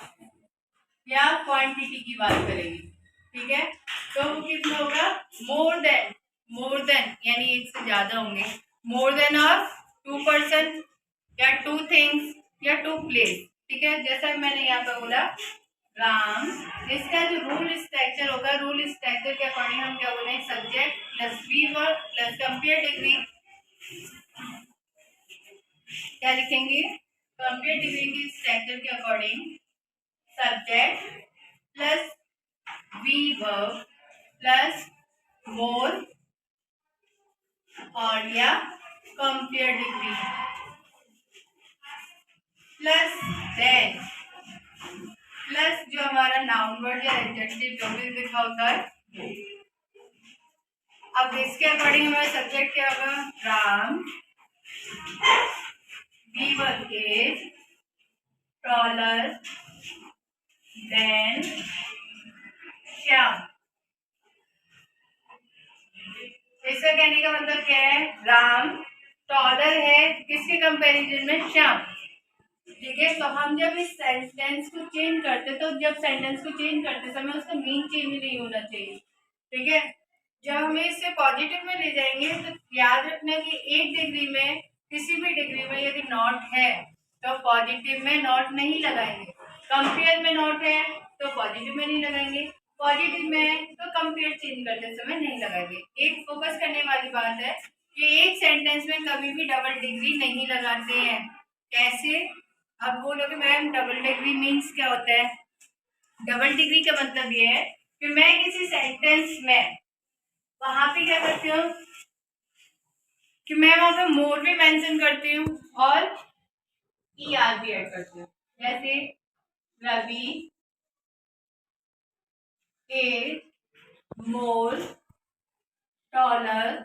या क्वांटिटी की बात करेंगे, ठीक है, तो वो कितना होगा, मोर देन यानी एक से ज्यादा होंगे, मोर देन ऑफ 2 पर्सन या 2 थिंग्स या 2 प्लेस, ठीक है। जैसा मैंने यहाँ पे बोला राम, इसका जो रूल स्ट्रक्चर होगा, रूल स्ट्रक्चर के अकॉर्डिंग हम क्या बोलेंगे, subject plus V verb plus compare degree, क्या लिखेंगे, कंपेयर डिग्री की स्ट्रक्चर के according subject plus V verb plus more और या compare degree plus than plus जो हमारा नाउन वर्ड या एडजेक्टिव जो भी लिखा होता है। अब इसके अकॉर्डिंग हमारा सब्जेक्ट क्या होगा, Ram, V verb is taller than Shyam. इसका कहने का मतलब क्या है, राम टॉलर है किसके कंपैरिजन में, श्याम, ठीक है। तो हम जब इस सेंटेंस को चेंज करते, तो जब सेंटेंस को चेंज करते समय उसका मीन चेंज नहीं होना चाहिए, ठीक है। जब हमें इससे पॉजिटिव में ले जाएंगे तो याद रखना कि एक डिग्री में, किसी भी डिग्री में यदि नॉट है तो पॉजिटिव में नॉट नहीं लगाएंगे, कंपेयर में नॉट है तो पॉजिटिव में नहीं लगाएंगे, पॉजिटिव में तो कंपेयर चेंज करते समय नहीं लगाएंगे। एक फोकस करने वाली बात है कि एक सेंटेंस में कभी भी डबल डिग्री नहीं लगाते हैं। कैसे, अब बोलोगे मैम डबल डिग्री मीन्स क्या होता है, डबल डिग्री का मतलब ये है कि मैं किसी सेंटेंस में वहां पे क्या करती हूँ कि मैं वहां पे मोर भी मेंशन करती हूँ और ER भी ऐड करती हूँ। जैसे Ravi is more taller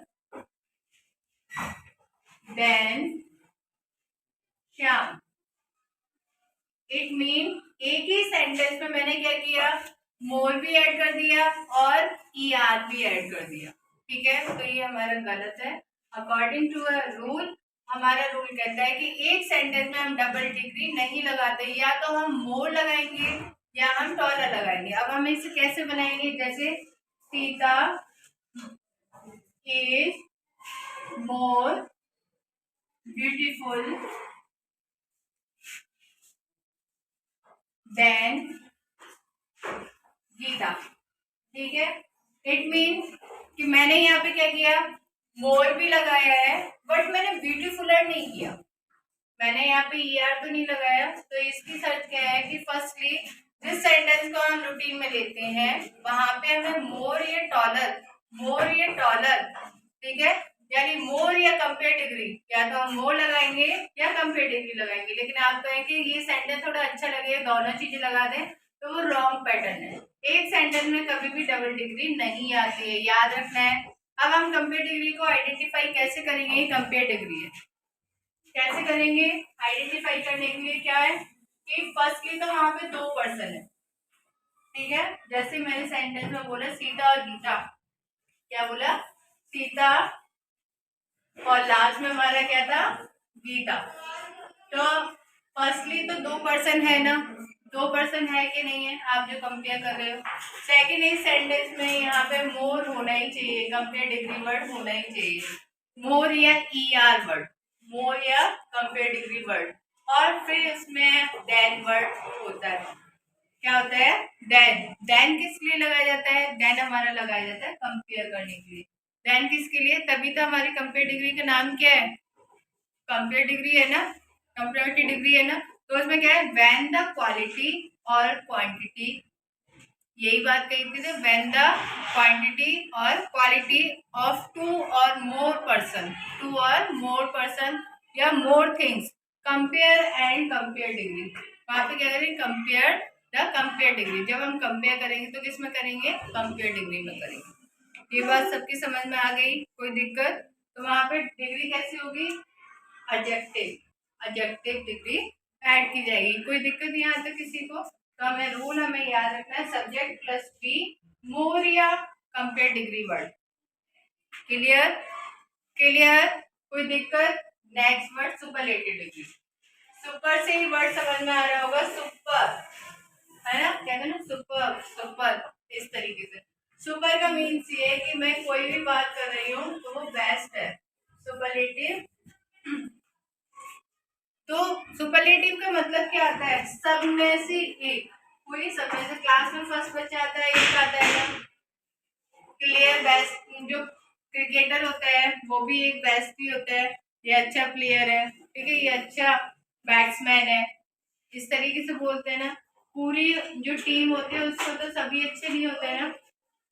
than Shyam. It mean एक ही सेंटेंस में मैंने क्या किया, मोर भी ऐड कर दिया और ER भी ऐड कर दिया। ठीक है, तो ये हमारा गलत है। अकॉर्डिंग टू अ रूल, हमारा रूल कहता है कि एक सेंटेंस में हम डबल डिग्री नहीं लगाते, या तो हम मोर लगाएंगे या हम डॉलर लगाएंगे। अब हम इसे कैसे बनाएंगे, जैसे Sita is more beautiful than Geeta. ठीक है, इट मीन्स कि मैंने यहाँ पे क्या किया, मोर भी लगाया है बट मैंने ब्यूटीफुलर नहीं किया। मैंने यहाँ पे ER तो नहीं लगाया। तो इसकी शर्त क्या है कि फर्स्टली जिस सेंटेंस को हम रूटीन में लेते हैं वहां पे हमें मोर या टॉलर, ठीक है, यानी मोर या कंपेयर डिग्री, या तो हम मोर लगाएंगे या कंपेयर डिग्री लगाएंगे। लेकिन आप कहें कि ये सेंटेंस थोड़ा अच्छा लगे दोनों चीजें लगा दें, तो वो रॉन्ग पैटर्न है। एक सेंटेंस में कभी भी डबल डिग्री नहीं आती है, याद रखना है। अब हम कंपेयर डिग्री को आइडेंटिफाई कैसे करेंगे, कंपेयर डिग्री है कैसे करेंगे आइडेंटिफाई करने के लिए, क्या है कि फर्स्टली तो वहां पे दो पर्सन है। ठीक है, जैसे मैंने सेंटेंस में बोला सीता और गीता, क्या बोला, सीता, और लास्ट में हमारा क्या था, गीता। तो फर्स्टली तो दो पर्सन है ना, दो पर्सन है कि नहीं है, आप जो कंपेयर कर रहे हो। सेकंड, इस सेंटेंस में यहाँ पे मोर होना ही चाहिए, कंपेयर डिग्री वर्ड होना ही चाहिए, मोर या ER वर्ड, मोर या कंपेयर डिग्री वर्ड। और फिर इसमें देन वर्ड होता है, क्या होता है, देन। देन किस लिए लगाया जाता है, देन हमारा लगाया जाता है कंपेयर करने के लिए। देन किसके लिए, तभी तो हमारी कंपेयर डिग्री का नाम क्या है, कंपेयर डिग्री है ना, कंपेरेटिव डिग्री है ना। तो उसमें क्या है, व्हेन द क्वालिटी और क्वांटिटी, यही बात कही थी, व्हेन द क्वांटिटी और क्वालिटी ऑफ टू और मोर पर्सन या more things compare and compare degree, वहां पे क्या करेंगे, कंपेयर द कंपेयर डिग्री। जब हम कंपेयर करेंगे तो किस में करेंगे, कंपेयर डिग्री में करेंगे। ये बात सबकी समझ में आ गई, कोई दिक्कत, तो वहां पे डिग्री कैसी होगी, एडजेक्टिव डिग्री ऐड की जाएगी। कोई दिक्कत यहाँ तक किसी को, तो हमें याद रखना है, सब्जेक्ट प्लस बी, मोर या compare degree word. Clear, clear, कोई दिक्कत। Next word superlative degree, super से ही वर्ड समझ में आ रहा होगा, सुपर है ना, कहते हैं ना सुपर, सुपर, इस तरीके से। सुपर का मीन्स ये है कि मैं कोई भी बात कर रही हूँ तो वो बेस्ट है, सुपरलेटिव। तो सुपरलेटिव का मतलब क्या आता है, सब में से एक, कोई सब में से, क्लास में फर्स्ट बच्चा आता है, एक आता है ना, क्लियर, बेस्ट। जो क्रिकेटर होता है वो भी एक बेस्ट ही होता है, ये अच्छा प्लेयर है, ठीक है, ये अच्छा बैट्समैन है, इस तरीके से बोलते हैं ना। पूरी जो टीम होती है उसको तो सभी अच्छे नहीं होते हैं ना।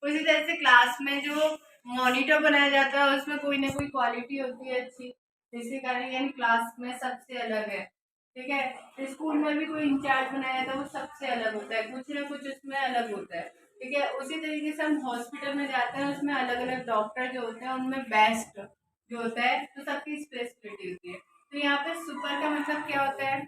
उसी तरह से क्लास में जो मॉनिटर बनाया जाता है उसमें कोई ना कोई क्वालिटी होती है अच्छी, जिसके कारण यानी क्लास में सबसे अलग है। ठीक है, स्कूल में भी कोई इंचार्ज बनाया था वो सबसे अलग होता है, कुछ ना कुछ उसमें अलग होता है। ठीक है, उसी तरीके से हम हॉस्पिटल में जाते हैं, उसमें अलग अलग डॉक्टर जो होते हैं उनमें बेस्ट जो होता है, तो सबकी स्पेशलिटी होती है। तो यहाँ पे सुपर का मतलब क्या होता है,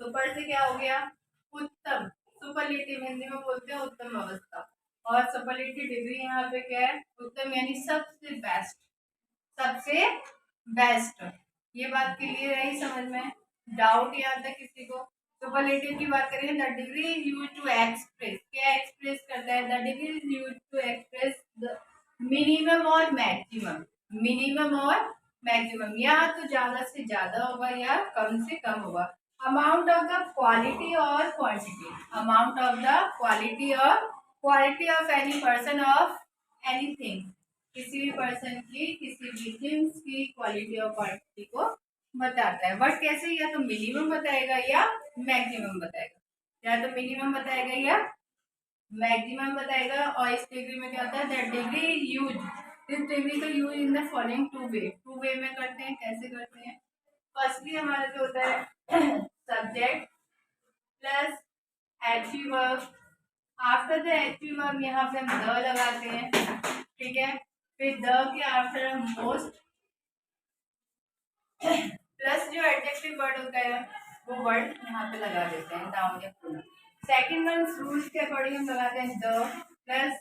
सुपर से क्या हो गया, उत्तम, सुपरलेटिव हिंदी में बोलते हैं उत्तम अवस्था, और सुपरलेटिव डिग्री यहाँ पे क्या है, उत्तम यानी सबसे बेस्ट, सबसे बेस्ट। ये बात क्लियर है ही समझ में, डाउट यहाँ तक किसी को। सुपरलेटिव की बात करें, the degree is used to express, क्या एक्सप्रेस करता है, the degree is used to express the minimum और मैक्सिमम, मिनिमम और मैक्सिमम, या तो ज्यादा से ज्यादा होगा या कम से कम होगा। अमाउंट ऑफ द क्वालिटी और quantity, amount of the quality और quality of any person of anything, किसी भी पर्सन की किसी भी थिंग्स की क्वालिटी और क्वांटिटी को बताता है। बट कैसे, या तो मिनिमम बताएगा या मैक्सिमम बताएगा, या तो मिनिमम बताएगा या मैक्सिमम बताएगा। और इस डिग्री में क्या होता है, दैट डिग्री इज यूज, इस डिग्री को use in the following two way में करते हैं। कैसे करते हैं, फर्स्टली हमारा जो होता है subject plus HV verb, after the HV verb यहाँ पे हम द लगाते हैं, ठीक है, फिर द के आफ्टर हम मोस्ट, प्लस जो एडजेक्टिव वर्ड होता है वो वर्ड यहाँ पे लगा देते हैं, नाउन या प्रोनाउन। सेकेंड वन रूल्स के अकॉर्डिंग हम लगाते हैं the plus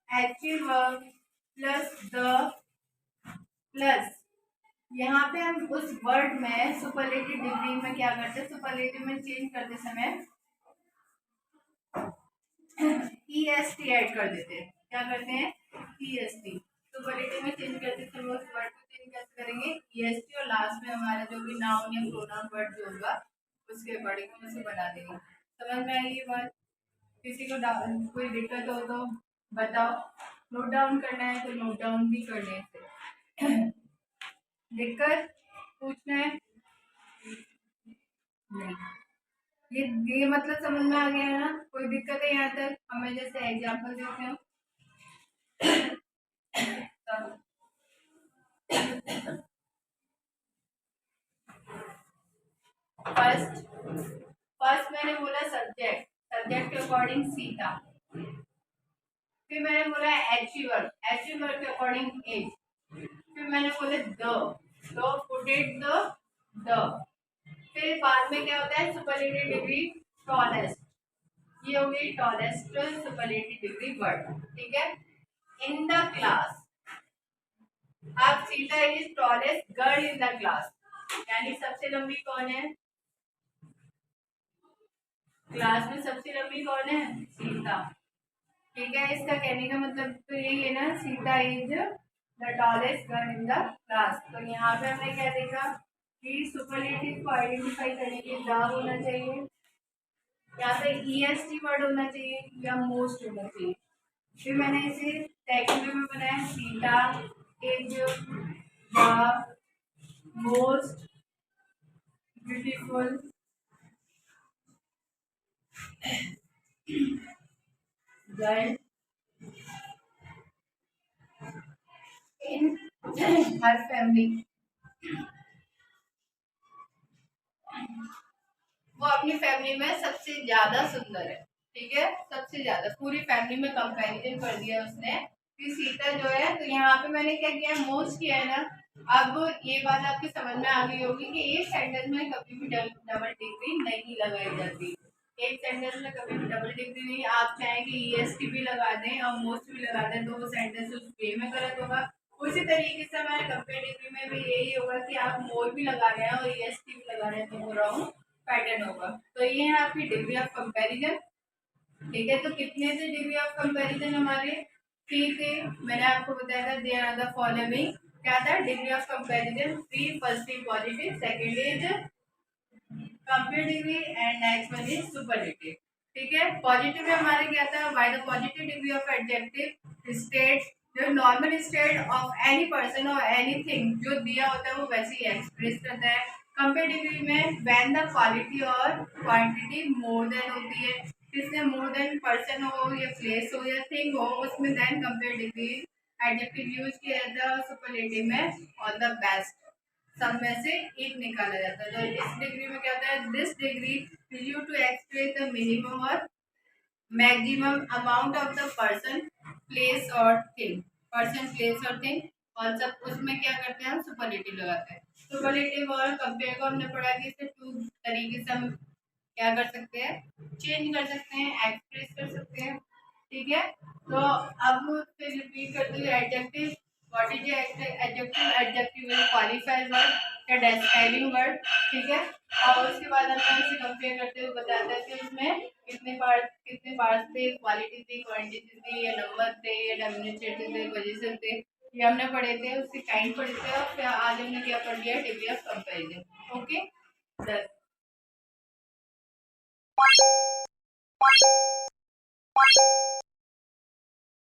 adjective verb plus the plus यहाँ पे हम उस वर्ड में सुपरलेटिव डिग्री में क्या करते हैं, सुपरलेटिव में चेंज करते समय EST ऐड कर देते हैं। क्या करते हैं, EST। सुपरलेटिव में चेंज करते समय उस वर्ड को चेंज कैसे करेंगे, EST, और लास्ट में हमारा जो भी नाउन या प्रोनाउन वर्ड जो होगा उसके अकॉर्डिंग हम उसे बना देंगे। समझ में आई ये बात? किसी को कोई दिक्कत हो तो बताओ, नोट डाउन करना है तो नोट डाउन भी कर लें। दिक्कत पूछना है? नहीं। ये मतलब समझ में आ गया है ना? कोई दिक्कत है यहाँ तक? हमें जैसे एग्जाम्पल देते हैं। फर्स्ट मैंने बोला सब्जेक्ट, सब्जेक्ट के अकॉर्डिंग सीता। फिर मैंने बोला एचीवर, एचीवर के अकॉर्डिंग एज। फिर मैंने बोले दो पुट इट द। फिर बाद में क्या होता है, सुपरलेटिव डिग्री टॉलेस्ट। ये हो गई टॉलेस्ट सुपरलेटिव डिग्री वर्ड। ठीक है। इन द क्लास, अब Sita is tallest girl in the class, यानी सबसे लंबी कौन है क्लास में? सबसे लंबी कौन है? सीता। ठीक है। इसका कहने का मतलब तो यही है ना, Sita is the tallest girl in the class. तो यहाँ पे हमने क्या देखा कि सुपरलेटिव को आइडेंटिफाई करने के लिए द होना चाहिए, यहाँ पे EST वर्ड होना चाहिए, या मोस्ट होना चाहिए। फिर मैंने इसे सेकंड में बनाया, Sita is the most beautiful girl in her family. वो अपनी फैमिली में सबसे ज्यादा सुंदर है। ठीक है। सबसे ज्यादा पूरी फैमिली में कंपैरिजन कर दिया उसने कि सीता जो है। तो यहाँ पे मैंने क्या किया, मोस्ट किया है ना। अब ये बात आपकी समझ में आ गई होगी कि एक सेंटेंस में कभी भी डबल डिग्री नहीं लगाई जाती। एक सेंटेंस में कभी भी डबल डिग्री नहीं। आप चाहें कि EST भी लगा दें और मोस्ट भी लगा दें तो वो सेंटेंस उस वे में गलत होगा। उसी तरीके से हमारे कंपेयर डिग्री में भी यही होगा कि आप मोर भी लगा रहे हैं और EST भी लगा रहे हैं तो वो रॉन्ग पैटर्न होगा। तो ये है आपकी डिग्री ऑफ कंपैरिजन। ठीक है। तो कितने थे डिग्री ऑफ कंपैरिजन हमारे? 3 थे। मैंने आपको बताया था देयर आर द फॉलोइंग। क्या था degree of comparison? 3। First is positive, second is compare degree, and next one is superlative. ठीक है। पॉजिटिव में हमारे क्या था, by the positive degree of adjective state जो normal state of any person और एनीथिंग जो दिया होता है वो वैसे ही एक्सप्रेस करता है। कंपेयर डिग्री में व्हेन द क्वालिटी और क्वांटिटी मोर देन होती है, जिसमें मोर देन पर्सन हो या प्लेस हो या थिंग हो उसमें then compare degree adjective use किया जाता है। सुपरलेटिव में ऑल द बेस्ट सब में से एक निकाला जाता है। तो इस डिग्री में क्या होता है, this degree you to express the minimum और maximum amount of the person place और थिंग। पर्सन प्लेस और थिंग और सब उसमें क्या करते हैं हम सुपरलेटिव लगाते हैं। सुपरलेटिव और कंपेयर को हमने पढ़ा कि इसे 2 तरीके से हम क्या कर सकते हैं, चेंज कर सकते हैं, एक्सप्रेस कर सकते हैं। ठीक है। तो अब फिर रिपीट करते हुए adjective, what is adjective? Adjective is qualified word या डिस्क्राइबिंग वर्ड। ठीक है। और उसके बाद हम इसे कंपेयर करते हुए बताते हैं कि उसमें कितने पार्ट्स थे, क्वालिटी थी, क्वांटिटी थी, या नंबर थे, या डेमिनेटिव थे, पोजीशन थे, ये हमने पढ़े थे। उसके काइंड पढ़े थे और फिर आज हमने क्या पढ़ लिया, डिग्री ऑफ कंपैरिजन। ओके।